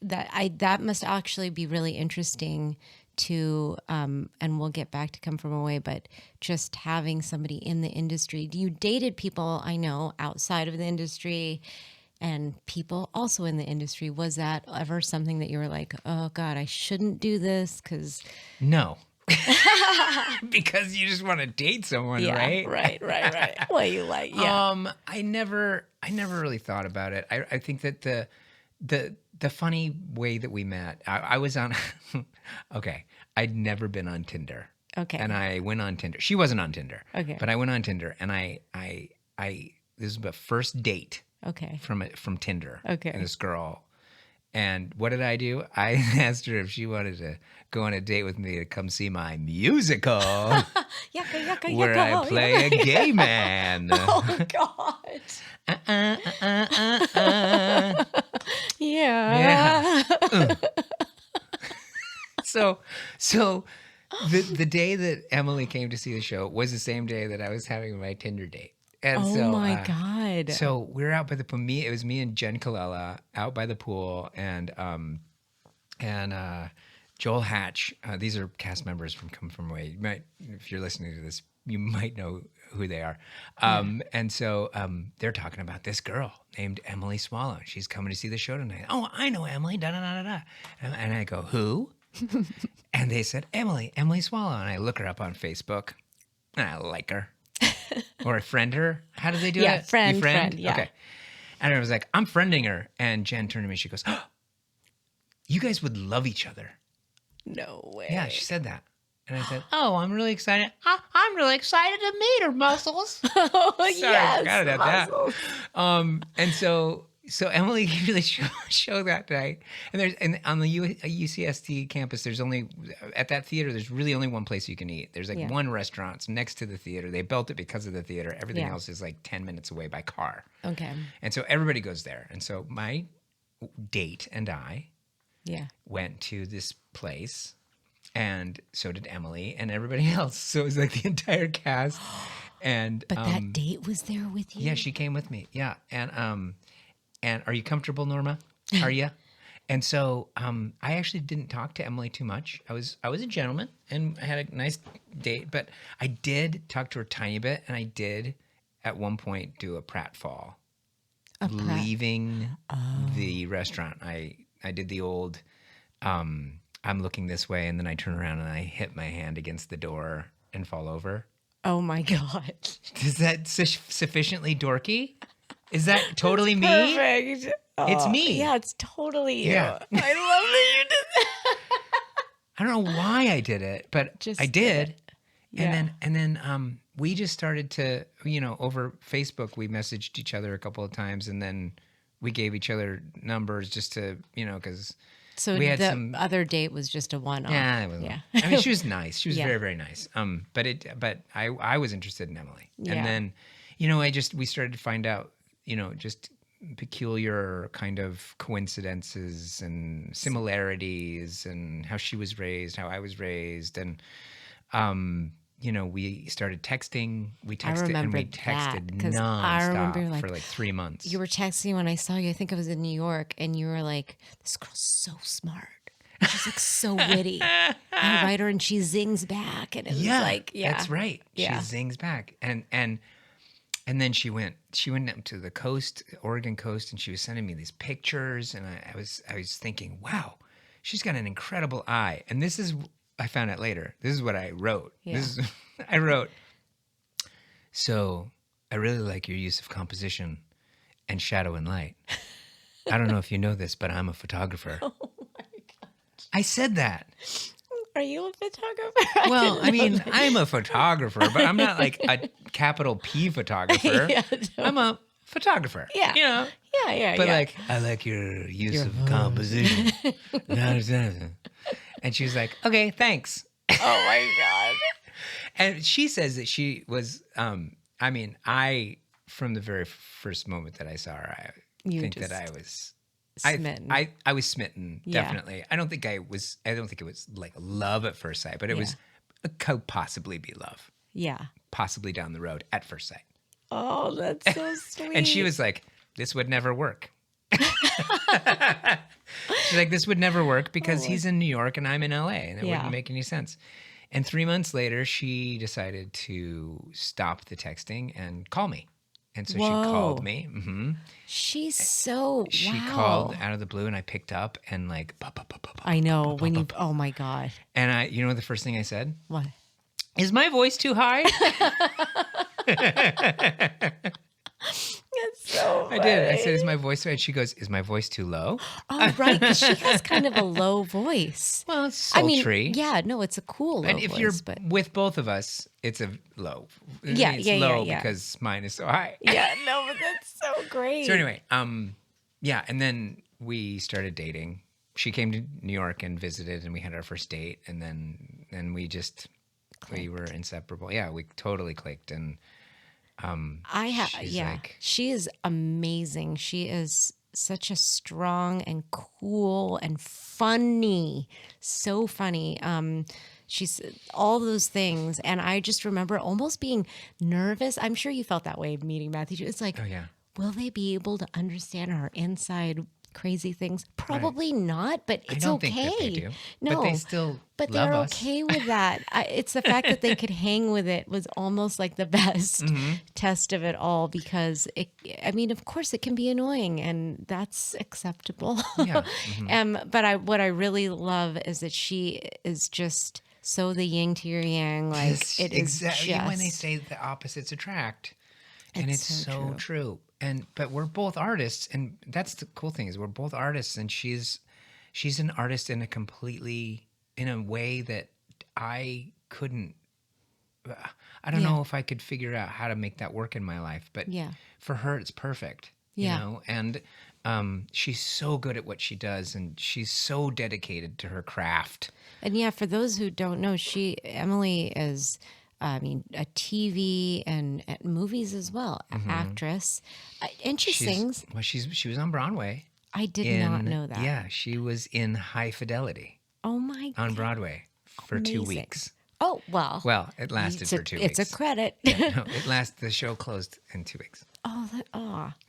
that must actually be really interesting to and we'll get back to Come From Away, but just having somebody in the industry. You dated people I know outside of the industry and people also in the industry. Was that ever something that you were like, oh God, I shouldn't do this? Because No. Because you just want to date someone, right? right. Well, you like, yeah. I never really thought about it. I think that the funny way that we met, I was on. Okay, I'd never been on Tinder. Okay. And I went on Tinder. She wasn't on Tinder. Okay. But I went on Tinder, and I this was my first date. Okay. From Tinder. Okay. And this girl, And what did I do? I asked her if she wanted to go on a date with me to come see my musical where I play a gay man. Oh God. Yeah. So the day that Emily came to see the show was the same day that I was having my Tinder date. And Oh so, my God. So we're out by the pool. It was me and Jen Colella out by the pool, and Joel Hatch. These are cast members from Come From Away. You might, if you're listening to this, you might know who they are. And so they're talking about this girl named Emily Swallow. She's coming to see the show tonight. Oh, I know Emily. Da da da da da. And I go, who? And they said, Emily Swallow. And I look her up on Facebook, and I like her. Or I friend her. How do they do it? Yeah, friend, You friend? yeah. Okay. And I was like, I'm friending her. And Jen turned to me. She goes, oh, you guys would love each other. No way. Yeah, she said that. And I said, oh, I'm really excited. I'm really excited to meet her, Muscles. Oh, Sorry, I yes. forgot about muscles. that. And so Emily really showed that night. And on the UCST campus, there's only, at that theater, there's really only one place you can eat. There's like one restaurant. It's next to the theater. They built it because of the theater. Everything else is like 10 minutes away by car. Okay. And so everybody goes there. And so my date and I Yeah. went to this place, and so did Emily and everybody else. So it was like the entire cast. And But that date was there with you? yeah, she came with me. Yeah. And are you comfortable, Norma? Are you? And so I actually didn't talk to Emily too much. I was a gentleman and I had a nice date, but I did talk to her a tiny bit, and I did at one point do a pratfall. Leaving the restaurant. I did the old I'm looking this way, and then I turn around and I hit my hand against the door and fall over. Oh my God. Is that sufficiently dorky? Is that totally me? Perfect. It's Oh, me. Yeah, it's totally you. Yeah. I love that you did that. I don't know why I did it, but Just I did. Yeah. And then we just started to, over Facebook, we messaged each other a couple of times, and then we gave each other numbers just to, because So we had the some other date was just a one-off. Yeah, it was. Yeah. I mean, she was nice. She was Yeah. very, very nice. But I was interested in Emily, Yeah. and then, we started to find out, just peculiar kind of coincidences and similarities, and how she was raised, how I was raised, and we started texting. We texted and we texted that, 'cause I remember, nonstop like, for like 3 months. You were texting when I saw you. I think I was in New York, and you were like, "This girl's so smart. She's like so witty. I write her, and she zings back." And it was like, yeah, that's right. Yeah. She zings back, and then she went up to the coast, Oregon coast, and she was sending me these pictures, and I was thinking, wow, she's got an incredible eye. And this is, I found out later, this is what I wrote. Yeah. I wrote, so I really like your use of composition and shadow and light. I don't know if you know this, but I'm a photographer. Oh my God. I said that. Are you a photographer? Well, I mean, I'm a photographer, but I'm not like a capital P photographer. Yeah, I'm a photographer. Yeah. Yeah. But like, I like your use of composition. And she was like, okay, thanks. Oh my God. And she says that she was, from the very first moment that I saw her, I think that I was smitten. I was smitten, Yeah. definitely. I don't think it was like love at first sight, but it could possibly be love, Yeah. possibly down the road at first sight. Oh, that's so sweet. And she was like, this would never work. She's like, this would never work because he's in New York and I'm in LA, and it wouldn't make any sense. And 3 months later, she decided to stop the texting and call me. And so she called me. Mm-hmm. She's so, She wow. called out of the blue, and I picked up and like, I know when you, oh my God. and you know the first thing I said? What? Is my voice too high? That's so I did. I said, is my voice too high? She goes, is my voice too low? Oh, right. 'Cause she has kind of a low voice. Well, it's sultry. Yeah, no, it's a cool low And if voice, you're but with both of us, it's a low. Yeah, it's yeah, low yeah. because mine is so high. yeah, no, but that's so great. So anyway, yeah, and then we started dating. She came to New York and visited, and we had our first date, and then we were inseparable. Yeah, we totally clicked, and she's like, she is amazing. She is such a strong and cool and funny, so funny. She's all those things, and I just remember almost being nervous. I'm sure you felt that way meeting Matthew. It's like, oh yeah. will they be able to understand our inside crazy things? Probably not, but it's I don't okay. think that they do. No, But they still but love they're us. okay with that. It's the fact that they could hang with it was almost like the best test of it all, because of course it can be annoying, and that's acceptable. Yeah. But what I really love is that she is just so the yin to your yang. Like it is exactly just, when they say the opposites attract, and it's so so true. But we're both artists, and that's the cool thing, is we're both artists, and she's an artist in a way that I couldn't. I don't know if I could figure out how to make that work in my life, but for her it's perfect. Yeah. You know, and she's so good at what she does, and she's so dedicated to her craft. And for those who don't know, Emily is, a TV and at movies as well, actress, and she sings. Well, she was on Broadway. I did not know that. Yeah, she was in High Fidelity Oh my God. on Broadway for 2 weeks. Oh, well. Well, it lasted for 2 weeks. It's a credit. No, the show closed in 2 weeks.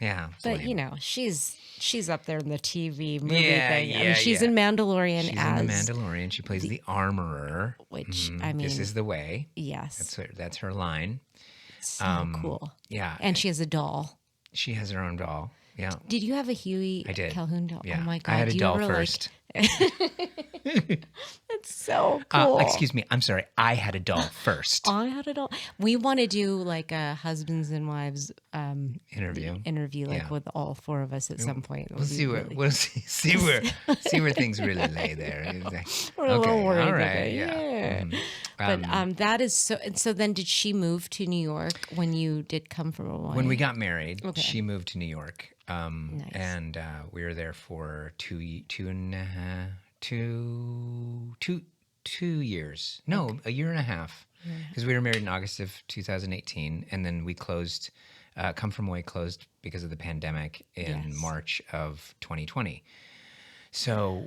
Yeah. it's But lame. she's up there in the TV movie Yeah, thing. yeah, she's yeah. in Mandalorian She's in The Mandalorian. She plays the armorer. which This is the way. yes, That's her line. so cool. Yeah. And she has a doll. She has her own doll. Yeah. Did you have a Huey I did. Calhoun doll? Yeah. Oh my God. I had a Do you doll ever, like- first. It's so cool. Excuse me. I'm sorry. I had a doll first. I had it all. We want to do like a husbands and wives Interview. like Yeah. with all four of us at some point. It We'll would be see really- see where things really lay there. We're a little worried all with right, it. yeah. But that is so. And so then, did she move to New York when you did come from Hawaii? When we got married, Okay. she moved to New York, Nice. and we were there for 2 years. No, a year and a half, because we were married in August of 2018, and then we closed. Come From Away closed because of the pandemic in Yes. March of 2020. So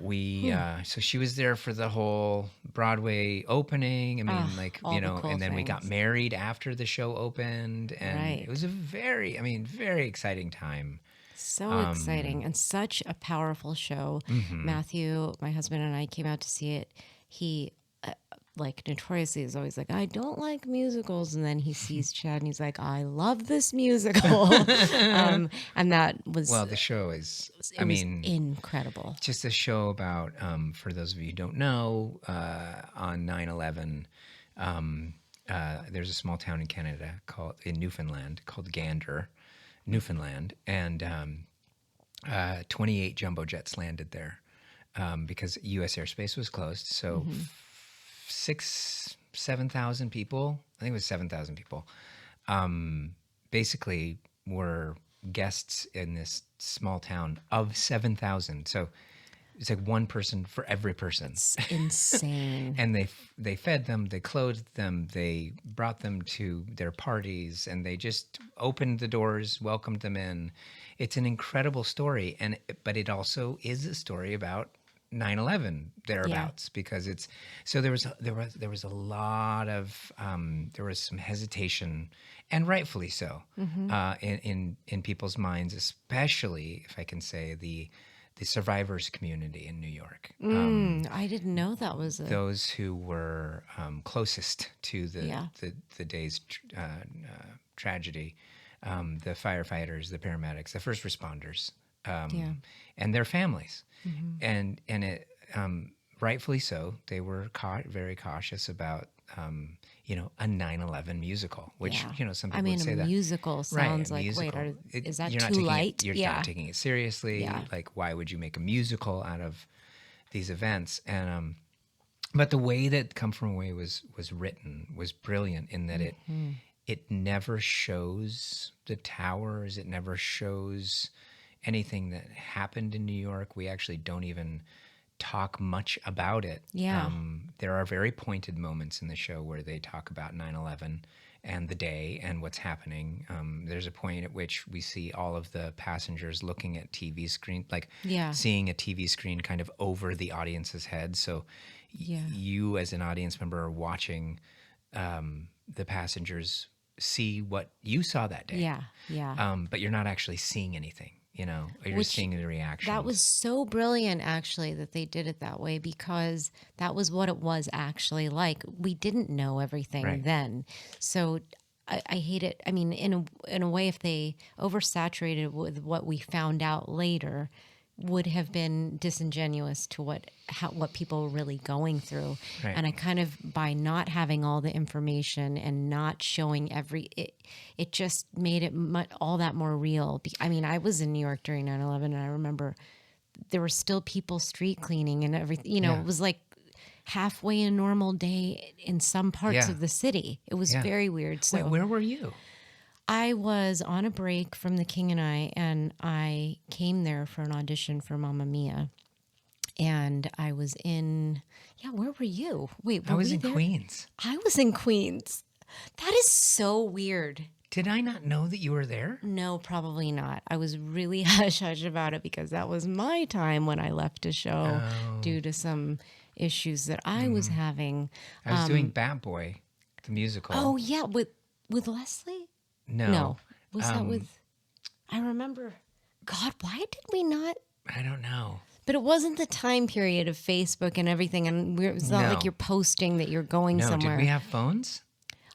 so she was there for the whole Broadway opening. I mean, all the cool and then we got things. married after the show opened, and Right. it was a very exciting time. So exciting and such a powerful show. Mm-hmm. Matthew, my husband, and I came out to see it. He, notoriously is always like, I don't like musicals. And then he sees Chad and he's like, I love this musical. And that was, The show is, it was incredible. just a show about, for those of you who don't know, on 9/11, there's a small town in Canada in Newfoundland called Gander, Newfoundland, and 28 jumbo jets landed there because U.S. airspace was closed. So 7,000 people, I think it was 7,000 people, basically were guests in this small town of 7,000. So it's like one person for every person. It's insane. And they fed them, they clothed them, they brought them to their parties, and they just opened the doors, welcomed them in. It's an incredible story, but it also is a story about 9/11 thereabouts, because it's so there was a lot of there was some hesitation, and rightfully so, in people's minds, especially, if I can say, the survivors community in New York. I didn't know that was a... Those who were closest to the day's tragedy, the firefighters, the paramedics, the first responders, and their families, and it rightfully so. They were very cautious about a 9/11 musical, which some people would say a that. musical sounds Right, a like, musical. is that You're not too taking light? You're not taking it seriously. Yeah. Like, why would you make a musical out of these events? And but the way that Come From Away was written was brilliant in that it never shows the towers. It never shows anything that happened in New York. We actually don't even talk much about it. Yeah. There are very pointed moments in the show where they talk about 9/11 and the day and what's happening. There's a point at which we see all of the passengers looking at TV screen, like Yeah. seeing a TV screen kind of over the audience's head. So you as an audience member are watching the passengers see what you saw that day. Yeah. Yeah. But you're not actually seeing anything, you know, or you're Which- seeing the reactions. That was so brilliant, actually, that they did it that way, because that was what it was actually like. We didn't know everything Right. then. So I hate it. I mean, in a way, if they oversaturated it with what we found out later, would have been disingenuous to what people were really going through. Right. And I kind of, by not having all the information and not showing it just made it all that more real. I mean, I was in New York during 9/11, and I remember there were still people street cleaning and everything. You know, Yeah. it was like halfway a normal day in some parts Yeah. of the city. It was Yeah. very weird. So Wait, where were you? I was on a break from The King and I came there for an audition for Mamma Mia. And I was where were you? Wait, I were was we in there? Queens. I was in Queens. That is so weird. Did I not know that you were there? No, probably not. I was really hush-hush about it because that was my time when I left a show due to some issues that I was having. I was doing Bat Boy, the musical. Oh, yeah, with Leslie? no. No. Was that with... I remember... God, why did we not... I don't know. But it wasn't the time period of Facebook and everything, and it's not No. like you're posting that you're going No, somewhere. did we have phones?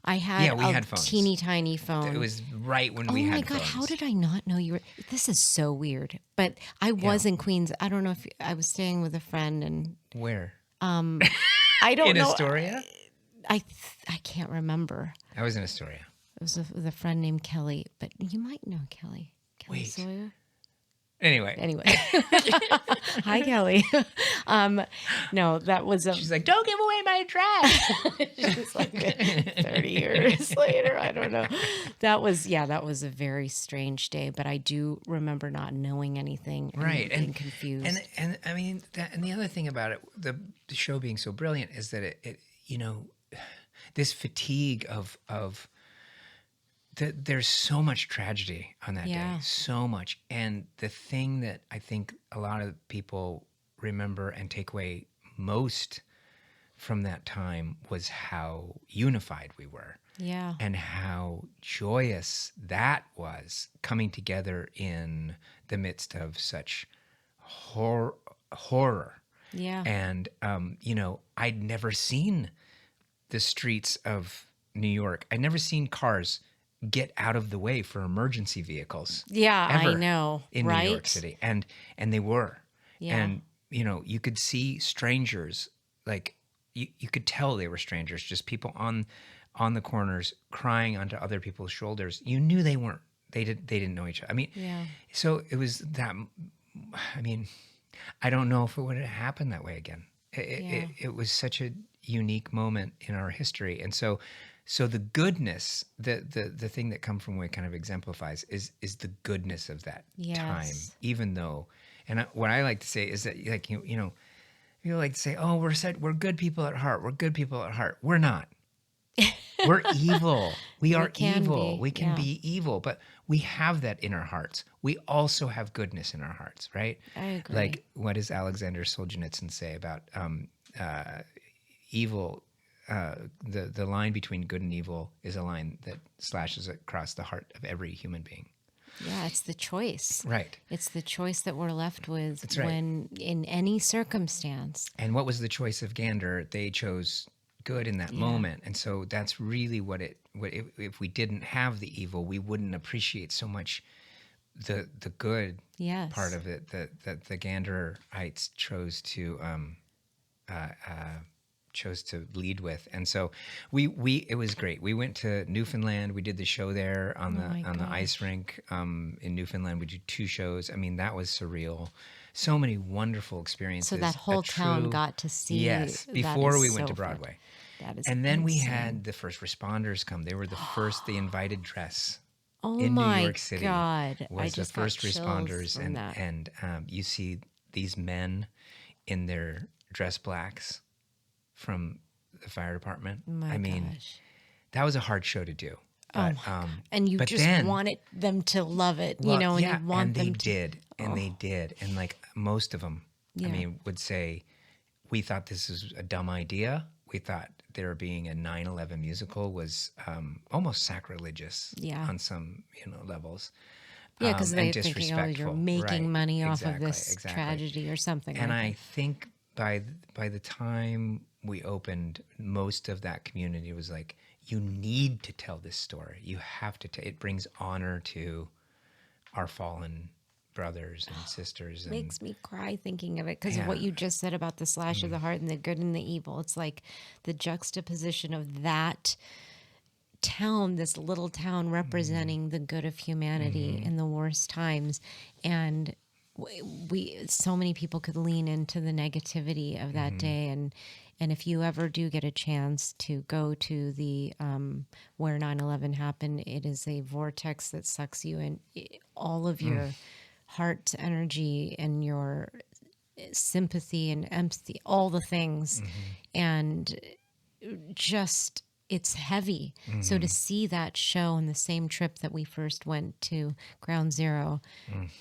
I had Yeah, we a had phones. teeny tiny phone. It was right when Oh we my had God, phones. how did I not know you were... This is so weird. But I was in Queens. I don't know if... I was staying with a friend, and Where? I don't In know. Astoria? I can't remember. I was in Astoria. It was with a friend named Kelly, but you might know Kelly. Kelly Wait. Sawyer? Anyway. Hi, Kelly. No, that was a... She's like, don't give away my address. She's like 30 years later. I don't know. That was a very strange day, but I do remember not knowing anything and Right. being confused. And I mean, and the other thing about it, the show being so brilliant is that it you know, this fatigue of there's so much tragedy on that Yeah. day, so much. And the thing that I think a lot of people remember and take away most from that time was how unified we were Yeah. and how joyous that was, coming together in the midst of such horror. Yeah. And, you know, I'd never seen the streets of New York. I'd never seen cars get out of the way for emergency vehicles. Yeah, I ever know, in right? New York City. And they were. Yeah. And, you know, you could see strangers, like you could tell they were strangers, just people on the corners crying onto other people's shoulders. You knew they didn't know each other. I mean, Yeah. so it was that, I mean, I don't know if it would have happened that way again. It was such a unique moment in our history. And so the goodness, the thing that Come From Away kind of exemplifies is the goodness of that time, Yes. even though, and what I like to say is that, like, you know, you like to say, oh, we're good people at heart. We're good people at heart. We're not. We're evil. We are can evil. be, We can yeah. be evil, but we have that in our hearts. We also have goodness in our hearts, right? I agree. Like, what does Alexander Solzhenitsyn say about evil? The line between good and evil is a line that slashes across the heart of every human being. Yeah, it's the choice. Right. It's the choice that we're left with That's right. when in any circumstance. And what was the choice of Gander? They chose good in that moment. And so that's really what if we didn't have the evil, we wouldn't appreciate so much the good Yes. part of it that the Ganderites chose to lead with. And so it was great. We went to Newfoundland. We did the show there on the ice rink in Newfoundland. We did 2 shows. I mean, that was surreal. So many wonderful experiences. So that whole A town true- got to see. Yes, that before is we went so to fun. Broadway. That is And then we insane. had the first responders come. They were the first, the invited dress Oh in New my York City God. I was the just got first chills responders, from that. and you see these men in their dress blacks from the fire department. My I mean, gosh. that was a hard show to do. But, And you but just then, wanted them to love it, well, and yeah, you want and they them to. did, and they did, and like most of them, Yeah. I mean, would say, we thought this is a dumb idea. We thought there being a 9/11 musical was almost sacrilegious Yeah. on some levels. Yeah, because And they're thinking, oh, you're disrespectful. making Right. money off of Exactly, this exactly. tragedy or something And like I that. think by the time we opened, most of that community was like, you need to tell this story. You have to. It brings honor to our fallen brothers and sisters. And Makes me cry thinking of it because of Yeah. what you just said about the slash of the heart and the good and the evil. It's like the juxtaposition of that town, this little town representing the good of humanity in the worst times. And so many people could lean into the negativity of that day. And if you ever do get a chance to go to the where 9/11 happened, it is a vortex that sucks you in all of your heart energy and your sympathy and empathy, all the things. And just, it's heavy. So to see that show on the same trip that we first went to Ground Zero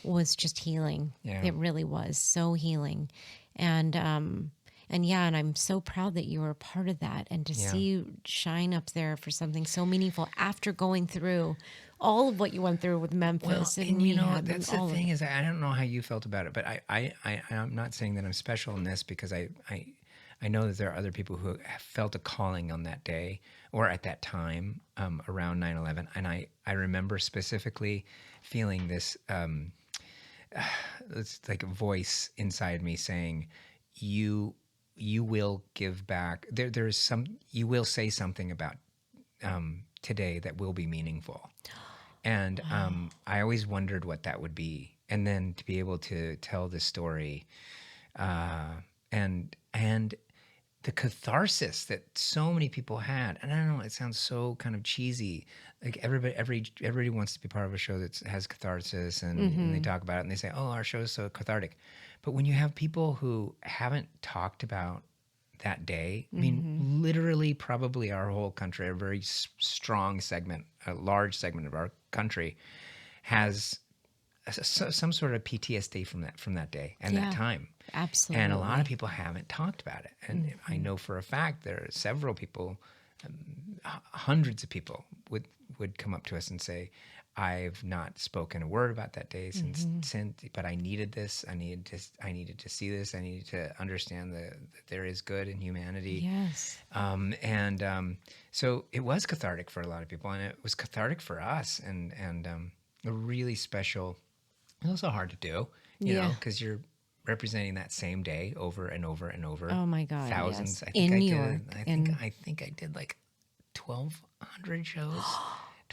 was just healing. Yeah. It really was so healing. And I'm so proud that you were a part of that, and to see you shine up there for something so meaningful after going through all of what you went through with Memphis Well, and rehab that's and the all of thing it. is, I don't know how you felt about it, but I'm not saying that I'm special in this, because I know that there are other people who have felt a calling on that day or at that time around 9/11, and I remember specifically feeling this it's like a voice inside me saying, you will give back. You will say something about today that will be meaningful. And I always wondered what that would be. And then to be able to tell the story and the catharsis that so many people had. And I don't know, it sounds so kind of cheesy. Like everybody wants to be part of a show that has catharsis, and they talk about it and they say, oh, our show is so cathartic. But when you have people who haven't talked about that day, I mean, literally probably our whole country, a very strong segment, a large segment of our country has some sort of PTSD from that day and that time. Absolutely. And a lot of people haven't talked about it. And I know for a fact there are several people, hundreds of people would come up to us and say, I've not spoken a word about that day since, but I needed this. I needed to see this. I needed to understand that there is good in humanity. Yes. So it was cathartic for a lot of people, and it was cathartic for us, and a really special. It's also hard to do, you know, because you're representing that same day over and over and over. Oh my God! Thousands. Yes. I think in I New did. York. I think I did like 1,200 shows,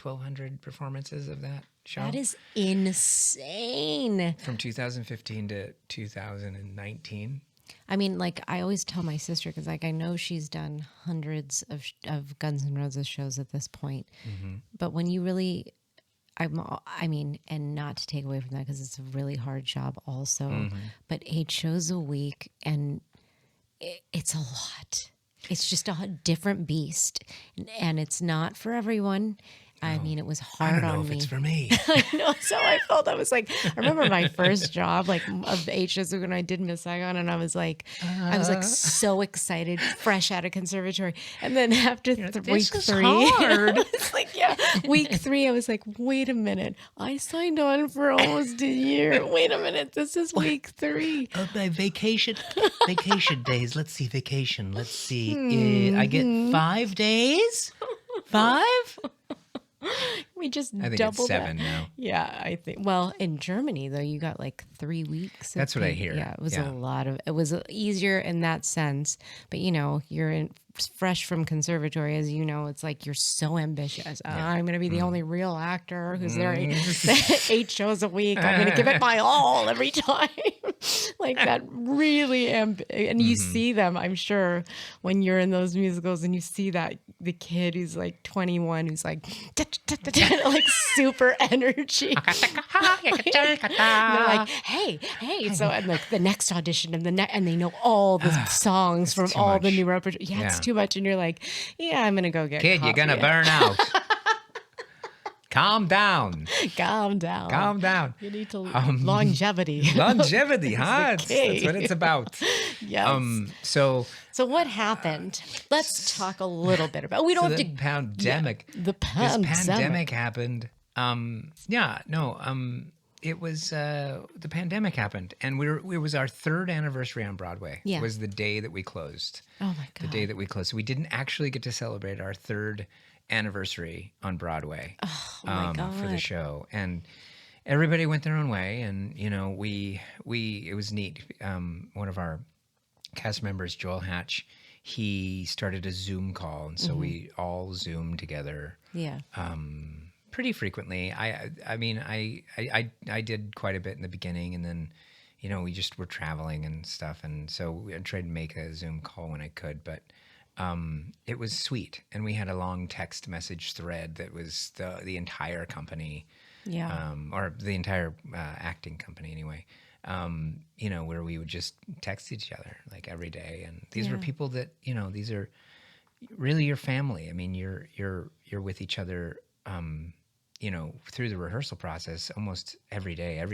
1,200 performances of that show. That is insane. From 2015 to 2019. I mean, like, I always tell my sister, because like I know she's done hundreds of Guns N' Roses shows at this point, but when you really, I mean, and not to take away from that because it's a really hard job also, but 8 shows a week, and it's a lot. It's just a different beast, and it's not for everyone. I mean, it was hard I don't know on if me. it's for me. I know. So I felt, I was like, I remember my first job, like of the 8 shows when I did Miss Saigon, and I was like so excited, fresh out of conservatory. And then after week this is 3, hard. it's like, week 3, I was like, wait a minute, I signed on for almost a year. Wait a minute, this is week 3. My vacation days. Let's see, vacation. Let's see. I get 5 days? 5? We just I think doubled it's 7 that. now. Yeah, I think. Well, in Germany though, you got like 3 weeks. That's what I hear. Yeah, it was Yeah. a lot of. It was easier in that sense, but you know, you're in fresh from conservatory, as you know, it's like you're so ambitious. I'm going to be the only real actor who's there 8 shows a week. I'm going to give it my all every time. Like that really, and you see them, I'm sure, when you're in those musicals and you see that the kid who's like 21, who's like, like super energy. They're like, hey. So and like the next audition and they know all the songs from all the new repertoire. Yeah, it's too much. And you're like, yeah, I'm going to go get Kid, coffee. you're going to burn out. Calm down. Calm down. You need to longevity. Longevity, huh? That's the key. That's what it's about. Yes. So what happened? Let's talk a little bit about. We don't have the to. pandemic. The pandemic. This pandemic happened. It was the pandemic happened, and it was our 3rd anniversary on Broadway. Yeah. Was the day that we closed. Oh my God. The day that we closed. So we didn't actually get to celebrate our 3rd anniversary on Broadway. Oh my God. For the show, and everybody went their own way, and we it was neat. One of our cast members, Joel Hatch, he started a Zoom call, and so we all Zoomed together. Yeah. Pretty frequently. I mean, I did quite a bit in the beginning, and then, we just were traveling and stuff, and so I tried to make a Zoom call when I could, but it was sweet, and we had a long text message thread that was the entire company, or the entire acting company anyway, where we would just text each other like every day, and these were people that these are really your family. I mean, you're with each other. Through the rehearsal process almost every day, all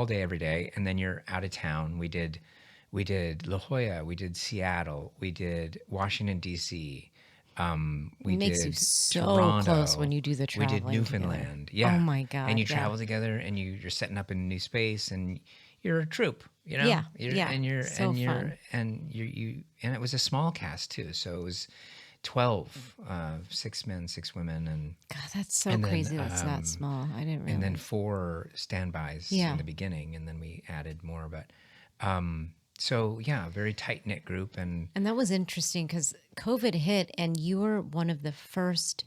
day, every day. And then you're out of town. We did La Jolla, we did Seattle, we did Washington, D.C. We it makes did you so Toronto, close when you do the traveling. We did Newfoundland. Together. Yeah. Oh my God. And you travel together, and you're setting up in a new space, and you're a troupe, Yeah. And you're so and you're fun. and and it was a small cast too, so it was 12, 6 men, 6 women, and God, that's so and then, crazy. That's that small. I didn't realize. and then 4 standbys in the beginning, and then we added more. But so yeah, very tight knit group, and that was interesting because COVID hit, and you were one of the first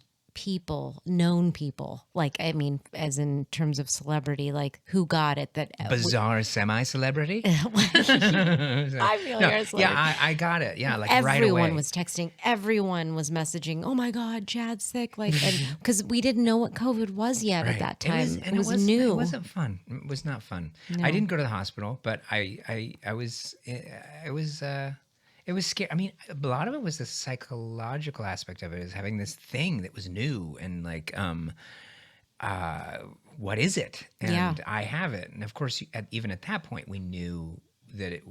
known people, like, I mean, as in terms of celebrity, like who got it, that bizarre semi-celebrity. I feel like you're a celebrity. Yeah, I got it. Yeah, like everyone right away. was texting, everyone was messaging, oh my God, Chad's sick, like, because we didn't know what COVID was yet at that time. It was new. It wasn't fun. It was not fun. No. I didn't go to the hospital, but it was scary. I mean, a lot of it was the psychological aspect of it, is having this thing that was new and like, what is it? And I have it. And of course, even at that point, we knew that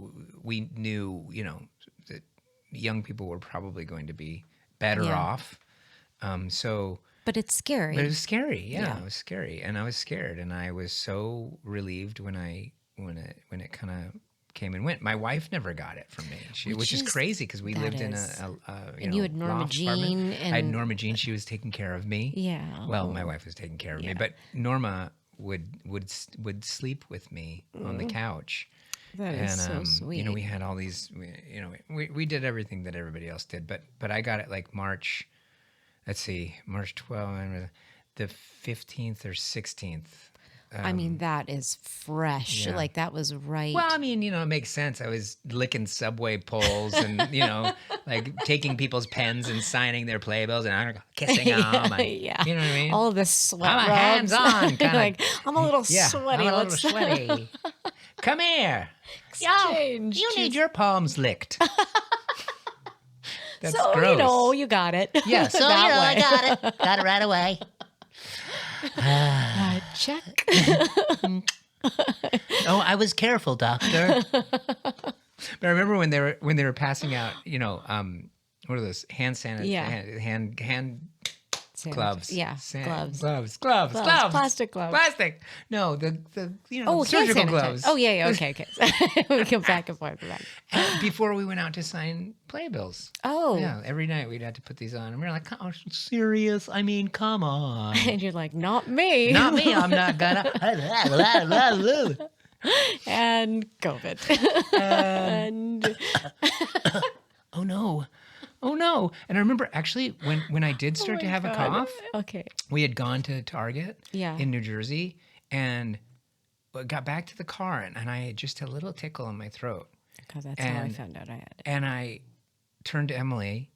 that young people were probably going to be better off. But it's scary. But it was scary. Yeah, it was scary, and I was scared, and I was so relieved when it kind of came and went. My wife never got it from me, which is crazy because we lived in you had Norma loft Jean, apartment. and I had Norma Jean. She was taking care of me. Yeah. Well, my wife was taking care of me, but Norma would sleep with me on the couch. That is so sweet. We had all these. We did everything that everybody else did, but I got it like March. Let's see, March 12th, the 15th or 16th. I mean, that is fresh. Yeah. Like, that was right. Well, I mean, it makes sense. I was licking subway poles and, like taking people's pens and signing their playbills and kissing them. Yeah. You know what I mean? All of the sweat I'm a rubs. hands-on kind of. Like, I'm a little sweaty. I'm a little sweaty. Come here. Exchange. You need your palms licked. That's so, gross. you got it. Yeah, So, That way. I got it. Got it right away. Check. Oh, I was careful, doctor. But I remember when they were passing out, what are those hand sanitizer? Yeah. Hand gloves. Yeah, gloves. Gloves. Plastic gloves. Plastic. No, the Oh, surgical hand sanitizer. gloves. Oh, yeah. Okay. We go back and forth with that. And before we went out to sign playbills. Oh. Yeah, every night we'd have to put these on. And we were like, oh, serious? I mean, come on. And you're like, not me. Not me. I'm not gonna. And COVID. And Oh no. And I remember actually when I did start to have a cough, Okay. we had gone to Target Yeah. in New Jersey and got back to the car and I had just a little tickle in my throat. Because that's how I found out I had it. And I turned to Emily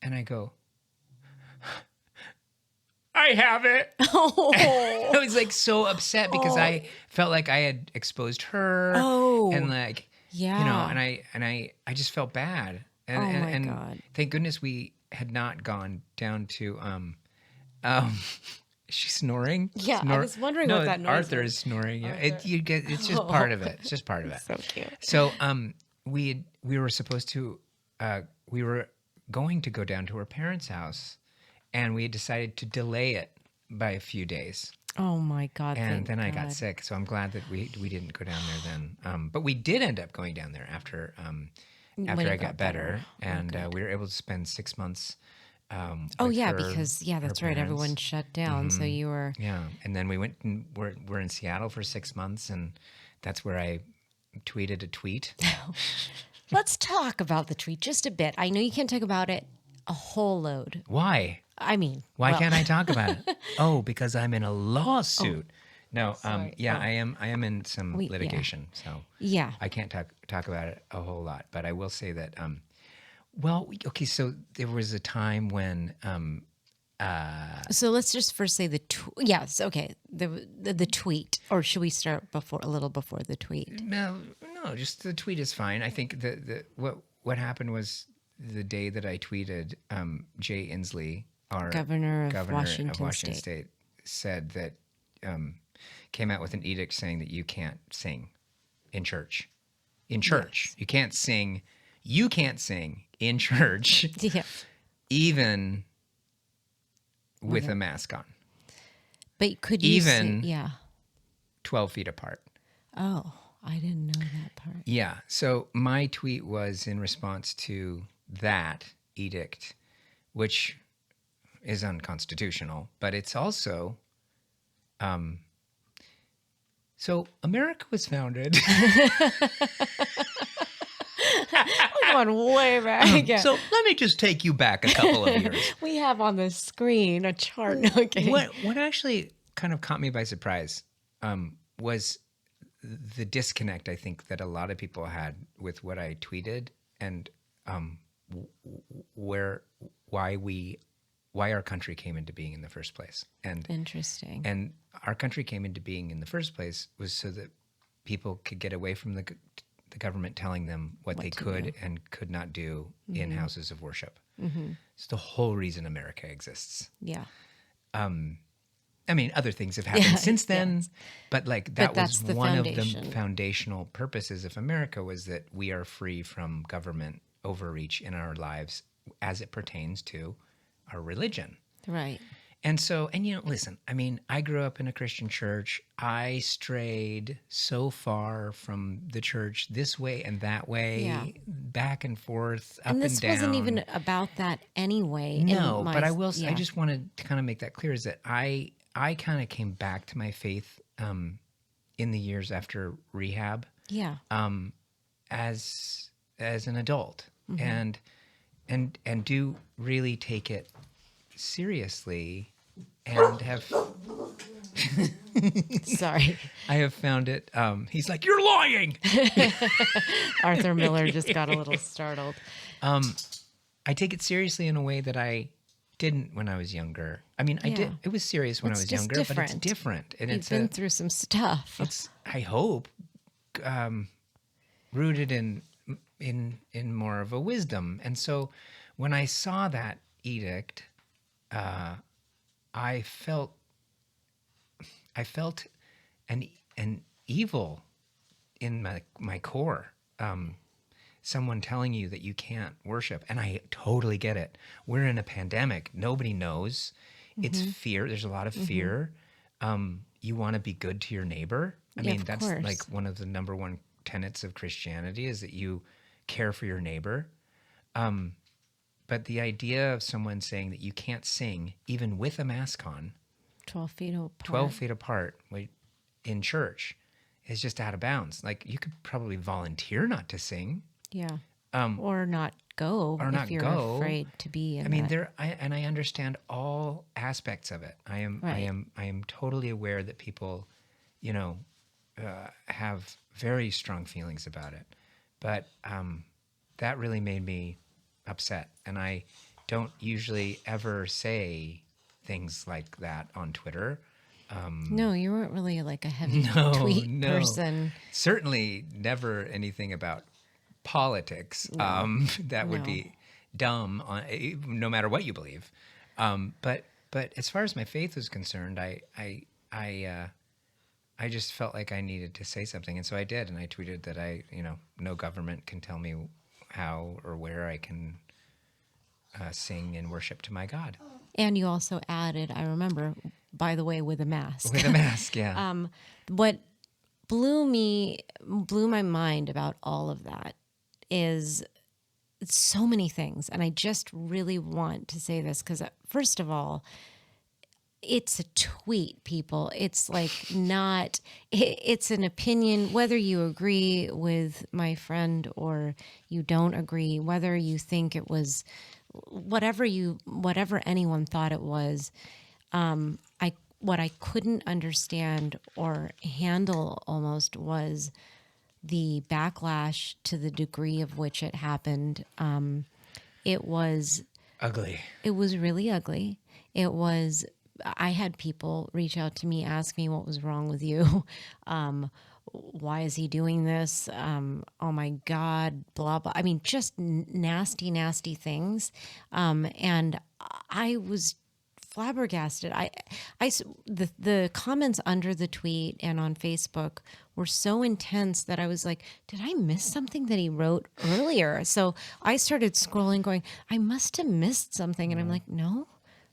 and I go, I have it. Oh. I was like so upset because I felt like I had exposed her. Oh. And like, Yeah. you know, and I just felt bad. And, Oh, my and God. thank goodness we had not gone down to, is she snoring? Yeah, I was wondering what that noise Arthur was. is snoring. Yeah, it's just part of it. It's just part of it. So cute. So we were supposed to we were going to go down to her parents' house, and we had decided to delay it by a few days. Oh my God. And thank then I got God. sick, so I'm glad that we didn't go down there then. But we did end up going down there after When I you got better, and we were able to spend 6 months. Oh with yeah, her- because her that's right. parents. Everyone shut down, so you were. Yeah, and then we went and we're in Seattle for 6 months, and that's where I tweeted a tweet. Let's talk about the tweet just a bit. I know you can't talk about it a whole load. Why? I mean, Why well, can't I talk about it? Oh, because I'm in a lawsuit. No, yeah, Oh. I am in some Yeah. litigation, so Yeah. I can't talk about it a whole lot. But I will say that, well, okay, so there was a time when, So let's just first say yes. Okay. The tweet, or should we start a little before the tweet? no, just the tweet is fine. I think what happened was the day that I tweeted, Jay Inslee, our Governor of governor Washington State, said that came out with an edict saying that you can't sing in church. In church, Yes. you can't sing. You can't sing in church, Yeah. even with a mask on, But could you Even- yeah. 12 feet apart. Oh, I didn't know that part. Yeah. So my tweet was in response to that edict, which is unconstitutional, but it's also. So America was founded. We're going way back. So let me just take you back a couple of years. We have on the screen a chart. No, okay. What actually kind of caught me by surprise was the disconnect I think that a lot of people had with what I tweeted and why our country came into being in the first place. Interesting. And our country came into being in the first place was so that people could get away from the government telling them what they to could do. and could not do in houses of worship. It's the whole reason America exists. Yeah. I mean, other things have happened Yeah, since then, yes. but like that that's was the one of foundation. the foundational purposes of America was that we are free from government overreach in our lives as it pertains to our religion. Right. And so, and you know, listen, I mean, I grew up in a Christian church. I strayed so far from the church this way and that way, Yeah. back and forth, up And and this down. wasn't even about that anyway. in No, my- but I will. I yeah. just wanted to kind of make that clear is that I kind of came back to my faith in the years after rehab Yeah. as an adult Mm-hmm. and do really take it seriously and have Sorry. I have found it. He's like, you're lying. Arthur Miller just got a little startled. I take it seriously in a way that I didn't when I was younger. I mean, I Yeah. did. It was serious when It's I was just younger, but it's different. different, and You've it's been through some stuff. it's I hope rooted in more of a wisdom. And so when I saw that edict, I felt an evil in my core. Someone telling you that you can't worship, and I totally get it. We're in a pandemic; nobody knows. It's fear. There's a lot of fear. You want to be good to your neighbor. I Yeah, mean, of that's course. like one of the number one tenets of Christianity is that you care for your neighbor. But the idea of someone saying that you can't sing, even with a mask on, 12 feet apart. 12 feet apart in church, is just out of bounds. Like, you could probably volunteer not to sing. Yeah. Or not go or if not you're go. afraid to be in I mean, that. I understand all aspects of it. I Right. am totally aware that people, you know, have very strong feelings about it, but that really made me upset, and I don't usually ever say things like that on Twitter. No, you weren't really like a heavy No, tweet no, person. certainly never anything about politics. That would No. be dumb, no matter what you believe. But as far as my faith was concerned, I just felt like I needed to say something, and so I did, and I tweeted that no government can tell me how or where I can sing and worship to my God And you also added, I remember, by the way, with a mask. with a mask. Yeah, What blew my mind about all of that is so many things. And I just really want to say this because, first of all, it's a tweet, people. It's like it's an opinion, whether you agree with my friend or you don't agree, whether you think it was whatever anyone thought it was. What I couldn't understand or handle almost was the backlash to the degree of which it happened. It was ugly. It was really ugly. I had people reach out to me, ask me what was wrong with you. Why is he doing this? Oh my God, blah, blah. I mean, just nasty, nasty things. And I was flabbergasted. The comments under the tweet and on Facebook were so intense that I was like, did I miss something that he wrote earlier? So I started scrolling going, I must have missed something. And I'm like, no,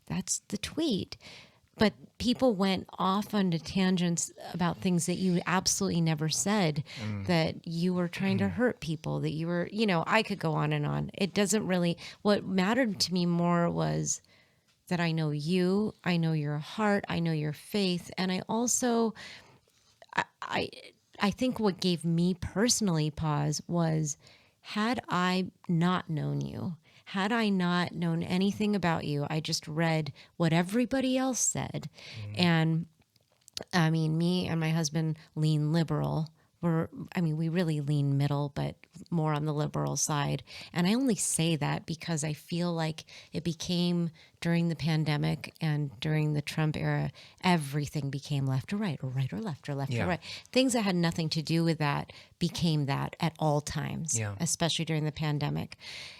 that's the tweet. But people went off onto tangents about things that you absolutely never said, that you were trying to hurt people, that you were, I could go on and on. It doesn't really, what mattered to me more was that I know you, I know your heart, I know your faith. And I also, I think what gave me personally pause was, had I not known you, had I not known anything about you, I just read what everybody else said. And I mean, me and my husband lean liberal. We really lean middle, but more on the liberal side. And I only say that because I feel like it became, during the pandemic and during the Trump era, everything became left or right, or right or left, or left or right. Things that had nothing to do with that became that at all times, especially during the pandemic.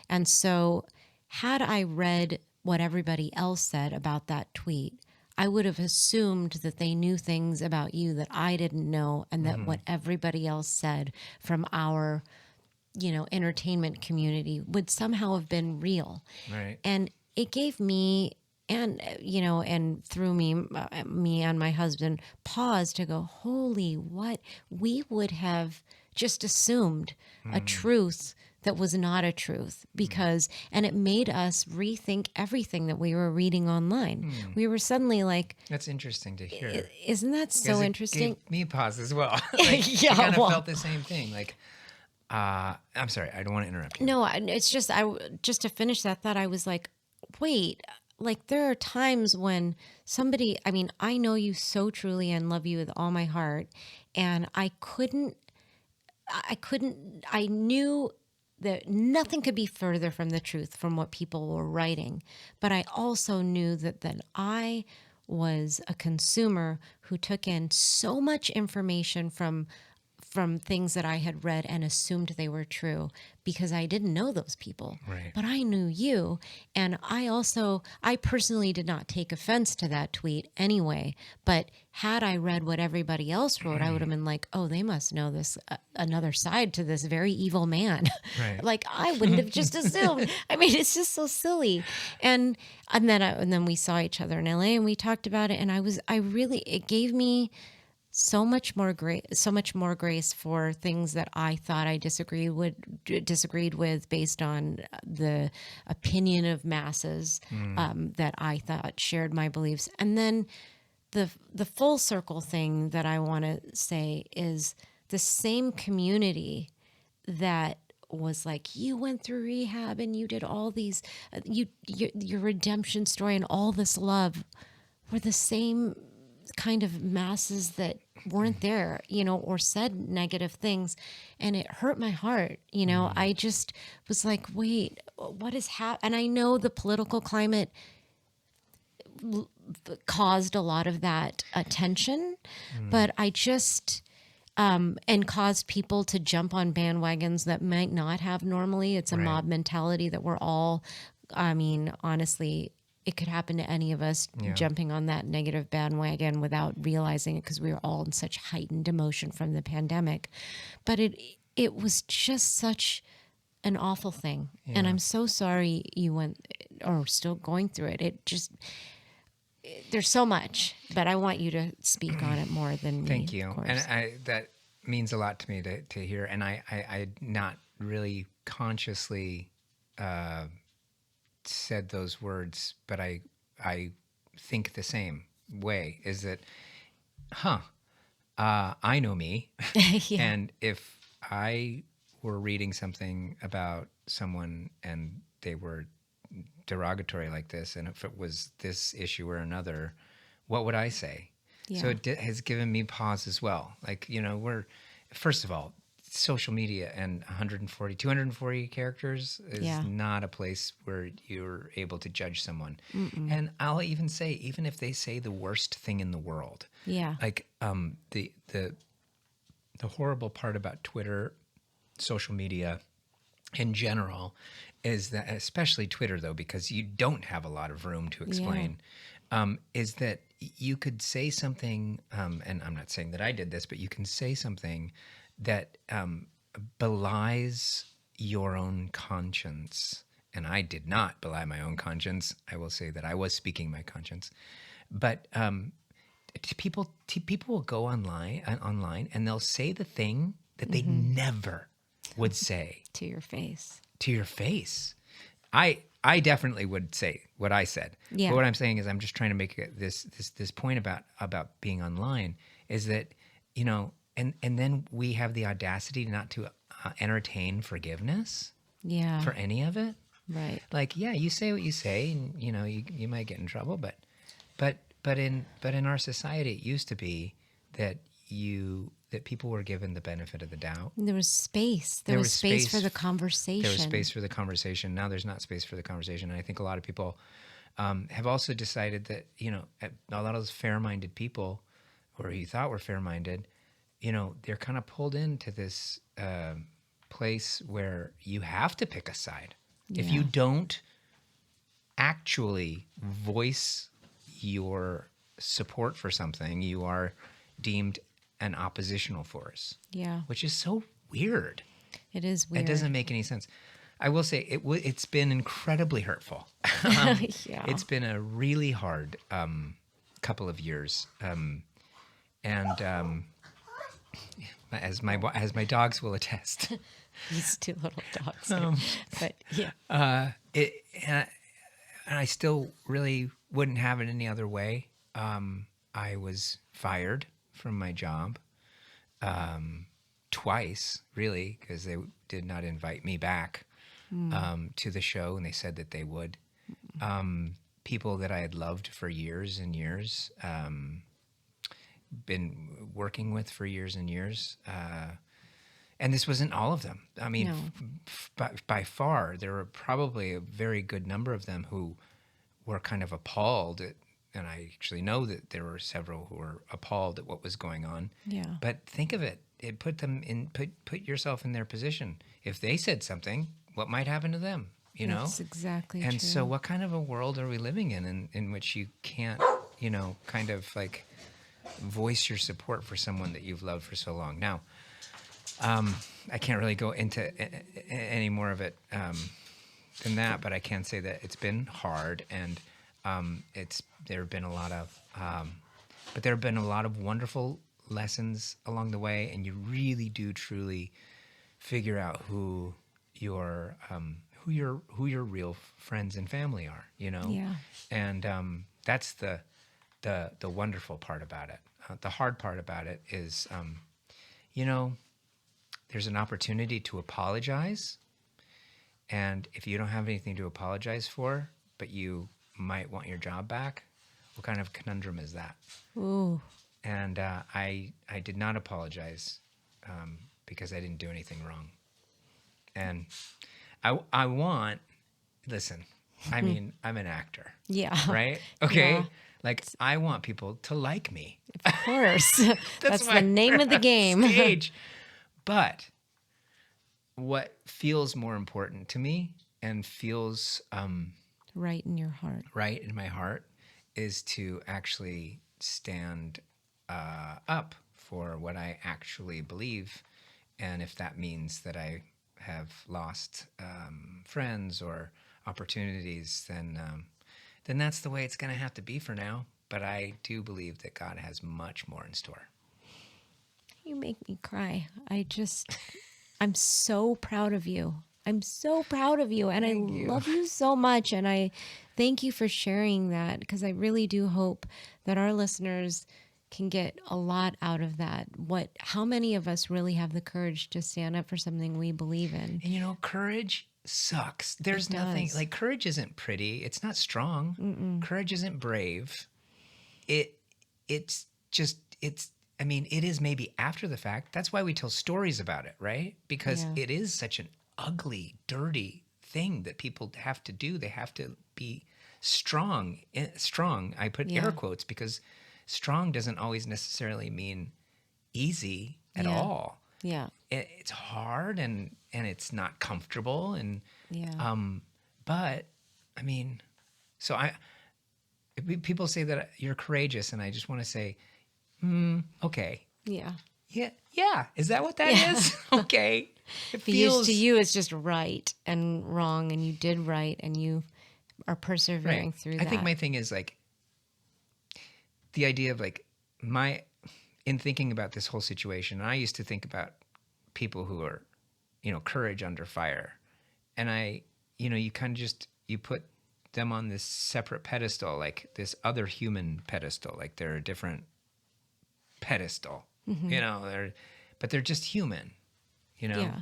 And so had I read what everybody else said about that tweet, I would have assumed that they knew things about you that I didn't know, and that what everybody else said from our, entertainment community would somehow have been real. Right. And it gave me, and through me and my husband, pause to go, holy, what? We would have just assumed a truth that was not a truth, because, and it made us rethink everything that we were reading online. We were suddenly like, That's interesting to hear. isn't that so Because interesting? It gave me pause as well. Like, Yeah, I kind of well- felt the same thing. Like, I'm sorry, I don't want to interrupt you. No, it's just, just to finish that thought, I was like, wait, like there are times when somebody, I know you so truly and love you with all my heart. And I knew that nothing could be further from the truth from what people were writing. But I also knew that I was a consumer who took in so much information from things that I had read and assumed they were true, because I didn't know those people. Right. But I knew you. And I personally did not take offense to that tweet anyway. But had I read what everybody else wrote, I would have been like, oh, they must know this, another side to this very evil man. Right. Like I wouldn't have just assumed. It's just so silly. And then we saw each other in LA and we talked about it. And it gave me so much more grace for things that I thought I disagreed with based on the opinion of masses that I thought shared my beliefs. And then the full circle thing that I want to say is the same community that was like, you went through rehab and you did all these, your redemption story and all this love were the same kind of masses that weren't there, or said negative things. And it hurt my heart. I just was like, wait, what is happening? And I know the political climate caused a lot of that attention, but I just, and caused people to jump on bandwagons that might not have normally. It's a Right. mob mentality that we're all, honestly, it could happen to any of us Yeah. jumping on that negative bandwagon without realizing it, because we were all in such heightened emotion from the pandemic. But it was just such an awful thing. And I'm so sorry you went or still going through it. It just, there's so much, but I want you to speak on it more than me. Thank you. Of course. And that means a lot to me to hear. And I not really consciously said those words, but I think the same way. Is that, I know me. Yeah. And if I were reading something about someone and they were derogatory like this, and if it was this issue or another, what would I say? So Yeah. it has given me pause as well. Like, we're, first of all, social media and 240 characters is Yeah. not a place where you're able to judge someone. And I'll even say, even if they say the worst thing in the world, Yeah. like the horrible part about Twitter, social media in general, is that, especially Twitter though, because you don't have a lot of room to explain, is that you could say something, and I'm not saying that I did this, but you can say something that belies your own conscience. And I did not belie my own conscience. I will say that I was speaking my conscience. But people will go online and they'll say the thing that they never would say To your face. to your face. I definitely would say what I said. Yeah. But what I'm saying is, I'm just trying to make this point about being online, is that, and then we have the audacity not to entertain forgiveness Yeah. for any of it. Right. Like, yeah, you say what you say, and you might get in trouble, but in our society, it used to be that people were given the benefit of the doubt. There was space. There was space for the conversation. There was space for the conversation. Now there's not space for the conversation. And I think a lot of people have also decided that, a lot of those fair-minded people, or you thought were fair-minded, they're kind of pulled into this place where you have to pick a side. If you Yeah. don't actually voice your support for something, you are deemed an oppositional force. Yeah. Which is so weird. It is weird. It doesn't make any sense. I will say it's been incredibly hurtful. Yeah. It's been a really hard couple of years, and as my dogs will attest, These two little dogs. But yeah. and I still really wouldn't have it any other way. I was fired from my job twice, really, because they did not invite me back to the show, and they said that they would. People that I had loved for years and years, been working with for years and years, and this wasn't all of them. I mean, No. by far, there were probably a very good number of them who were kind of appalled at, and I actually know that there were several who were appalled at what was going on. Yeah. But think of it. It put them in, put yourself in their position. If they said something, what might happen to them, That's exactly And true. so what kind of a world are we living in which you can't, kind of like voice your support for someone that you've loved for so long? Now, I can't really go into any more of it than that, but I can say that it's been hard, and there have been a lot of wonderful lessons along the way, and you really do truly figure out who your real friends and family are, Yeah. and that's the wonderful part about it. The hard part about it is, there's an opportunity to apologize And if you don't have anything to apologize for, but you might want your job back, what kind of conundrum is that? Ooh. And I did not apologize because I didn't do anything wrong. And I want, listen, I mean, I'm an actor, Yeah. right? Okay. Yeah. Like, I want people to like me. Of course. That's why the name we're of the on game. stage. But what feels more important to me and feels Right in your heart. right in my heart is to actually stand up for what I actually believe. And if that means that I have lost friends or opportunities, then that's the way it's going to have to be for now. But I do believe that God has much more in store. You make me cry. I'm so proud of you. I'm so proud of you. And Thank I you. love you so much. And I thank you for sharing that, because I really do hope that our listeners can get a lot out of that. How many of us really have the courage to stand up for something we believe in? And courage sucks. There's It nothing does. like courage isn't pretty. It's not strong. Courage isn't brave. It's I mean, it is maybe after the fact. That's why we tell stories about it, right? Because Yeah. it is such an ugly, dirty thing that people have to do. They have to be strong. Strong. I put Yeah. air quotes because strong doesn't always necessarily mean easy at Yeah. all. Yeah. It's hard and it's not comfortable Yeah. but I mean, so people say that you're courageous, and I just want to say, okay, Yeah. yeah. Is that what that Yeah. is? Okay, it Because to you, it's just right and wrong, and you did right, and you are persevering right. through I that. think my thing is like the idea of like in thinking about this whole situation. I used to think about people who are, courage under fire, and you kind of you put them on this separate pedestal, like this other human pedestal, like they're a different pedestal, but they're just human, Yeah. I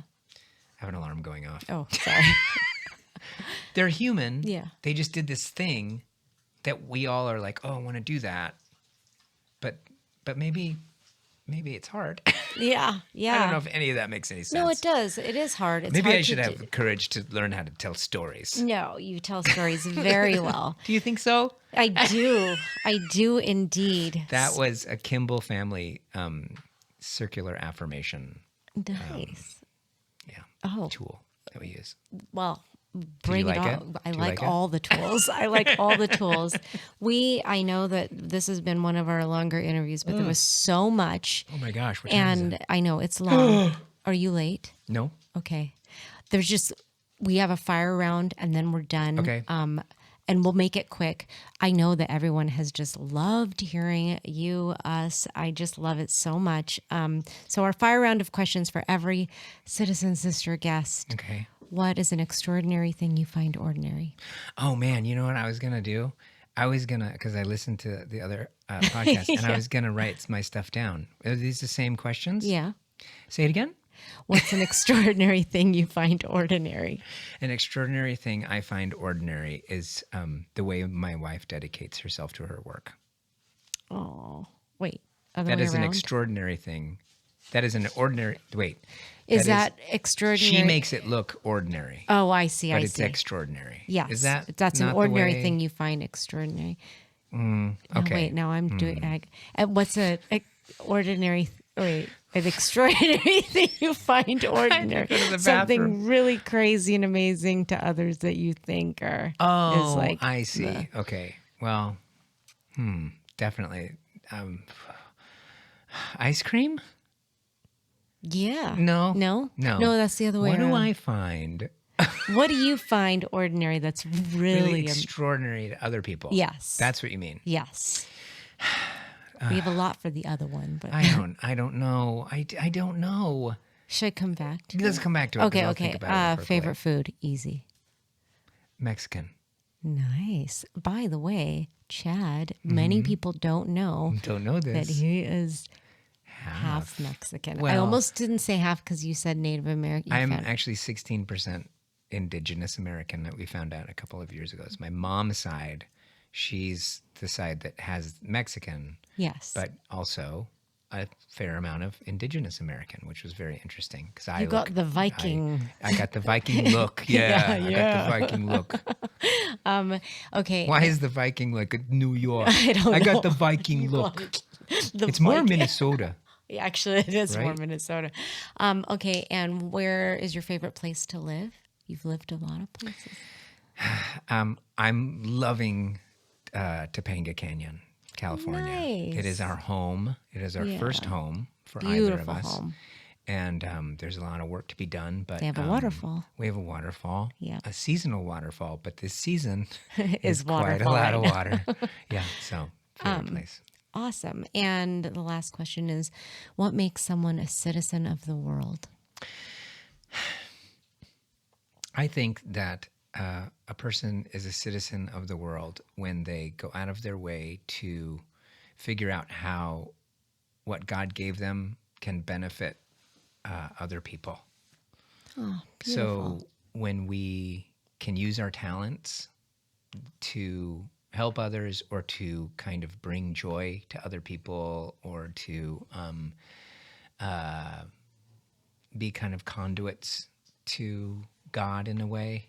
have an alarm going off. Oh, sorry. They're human. Yeah. They just did this thing that we all are like, oh, I want to do that. But maybe it's hard. Yeah. Yeah. I don't know if any of that makes any sense. No, it does. It is hard. It's Maybe hard I should to have the courage to learn how to tell stories. No, you tell stories very well. Do you think so? I do. I do indeed. That was a Kimball family circular affirmation Nice. yeah, tool that we use. Well, bring like it it? on. I Do you like like it? all the tools. I like all the tools. I know that this has been one of our longer interviews, but there was so much. Oh my gosh. What time is And it? I know it's long. Are you late? No? Okay. We have a fire round and then we're done. Okay. And we'll make it quick. I know that everyone has just loved hearing us. I just love it so much. So our fire round of questions for every Citizen Sister guest. Okay. What is an extraordinary thing you find ordinary? Oh man, you know what I was going to do? I was going to, because I listened to the other podcast, and I was going to write my stuff down. Are these the same questions? Yeah. Say it again. What's an extraordinary thing you find ordinary? An extraordinary thing I find ordinary is the way my wife dedicates herself to her work. Oh, wait. Other That way is an around? extraordinary thing. That is an ordinary. Wait. Is that extraordinary? She makes it look ordinary, Oh, I see. but I it's see. Yes. Is that's an not the ordinary way- thing you find extraordinary. No, okay. wait, now I'm doing. What's an extraordinary thing you find ordinary? go to the Something bathroom. really crazy and amazing to others that you think are. Oh, is like I see. Okay. Well, definitely. Ice cream? Yeah. No. No. No. No, that's the other way What around. do I find What do you find ordinary that's really really? extraordinary to other people? Yes. That's what you mean. Yes. We have a lot for the other one, but I don't know. I don't know. should I come back to Let's it? come back to it. 'cause Okay, I'll okay. think about it Favorite food, easy. Mexican. Nice. By the way, Chad, many people don't know Don't know that this. he is half Mexican. I Well- almost didn't say half because you said Native American. I'm actually 16% Indigenous American that we found out a couple of years ago. It's my mom's side. She's the side that has Mexican, Yes. but also a fair amount of Indigenous American, which was very interesting because You got the Viking. I got the Viking look. Yeah, I got the Viking look. Okay. Why is the Viking look at New York? I don't know. I got the Viking look. It's more Minnesota. Yeah, actually, it is more Right? Minnesota. Okay, and where is your favorite place to live? You've lived a lot of places. I'm loving Topanga Canyon, California. Nice. It is our home. It is our first home for either of Beautiful us. home. And there's a lot of work to be done. But They have a waterfall. We have a waterfall. Yeah. A seasonal waterfall. But this season Is quite a waterfall lot of right water. Yeah. So favorite place. Awesome. And the last question is, what makes someone a citizen of the world? I think that a person is a citizen of the world when they go out of their way to figure out how what God gave them can benefit other people. Oh, beautiful. So when we can use our talents to help others or to kind of bring joy to other people or to be kind of conduits to God in a way.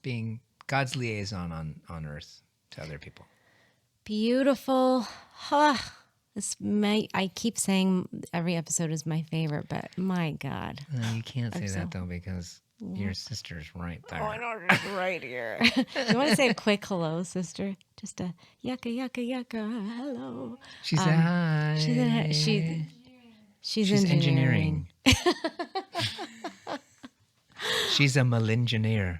Being God's liaison on earth to other people. Beautiful. I keep saying every episode is my favorite, but my God. You can't say that though because your sister's right there. Oh, I know she's right here. You want to say a quick hello, sister? Just a yaka yaka yaka hello. She said hi. She's engineering. She's a malingineer.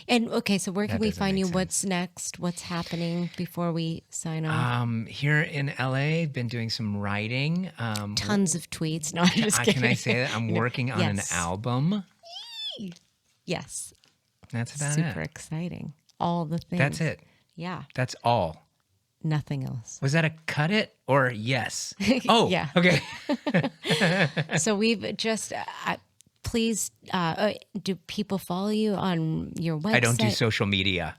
And okay, so where can That we doesn't find make you? sense. What's next? What's happening before we sign off? Here in LA, been doing some writing. Tons of tweets. No, I'm just kidding. Can I say that? I'm working on Yes. an album. Yes. That's about Super it. exciting. All the things. That's it. Yeah. That's all. Nothing else. Was that a cut it or yes? Oh, Yeah. Okay. So we've just, please, do people follow you on your website? I don't do social media.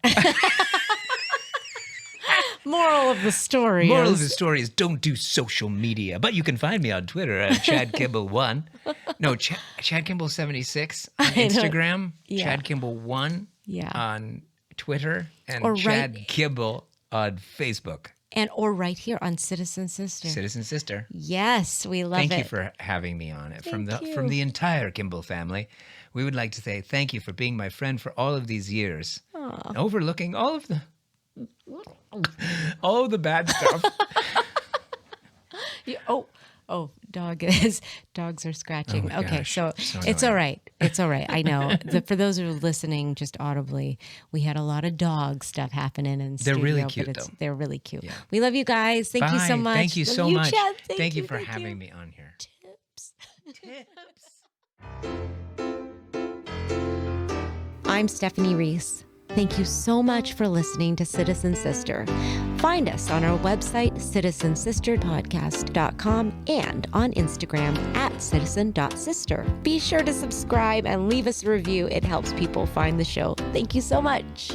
Moral of the story. Moral of is- the story is don't do social media. But you can find me on Twitter at Chad Kimball 1. No, Chad Kimball 76 on Instagram. Yeah. Chad Kimball 1 Yeah. on Twitter. And Or Chad Kimball on Facebook. or right here on Citizen Sister. Citizen Sister. Yes, we love it. Thank you for having me on it. From Thank from you. the entire Kimball family, we would like to say thank you for being my friend for all of these years. Overlooking all of the bad stuff. Dogs are scratching. Oh my Okay, gosh, so so it's annoying. all right. It's all right. I know. For those who are listening just audibly, we had a lot of dog stuff happening in They're studio. really but cute, though. They're really cute. Yeah. We love you guys. Thank you so Bye. much. Thank you Love so much. Chad. Thank you for thank having you. me on here. I'm Stephanie Reese. Thank you so much for listening to Citizen Sister. Find us on our website, citizensisterpodcast.com, and on Instagram at citizen.sister. Be sure to subscribe and leave us a review. It helps people find the show. Thank you so much.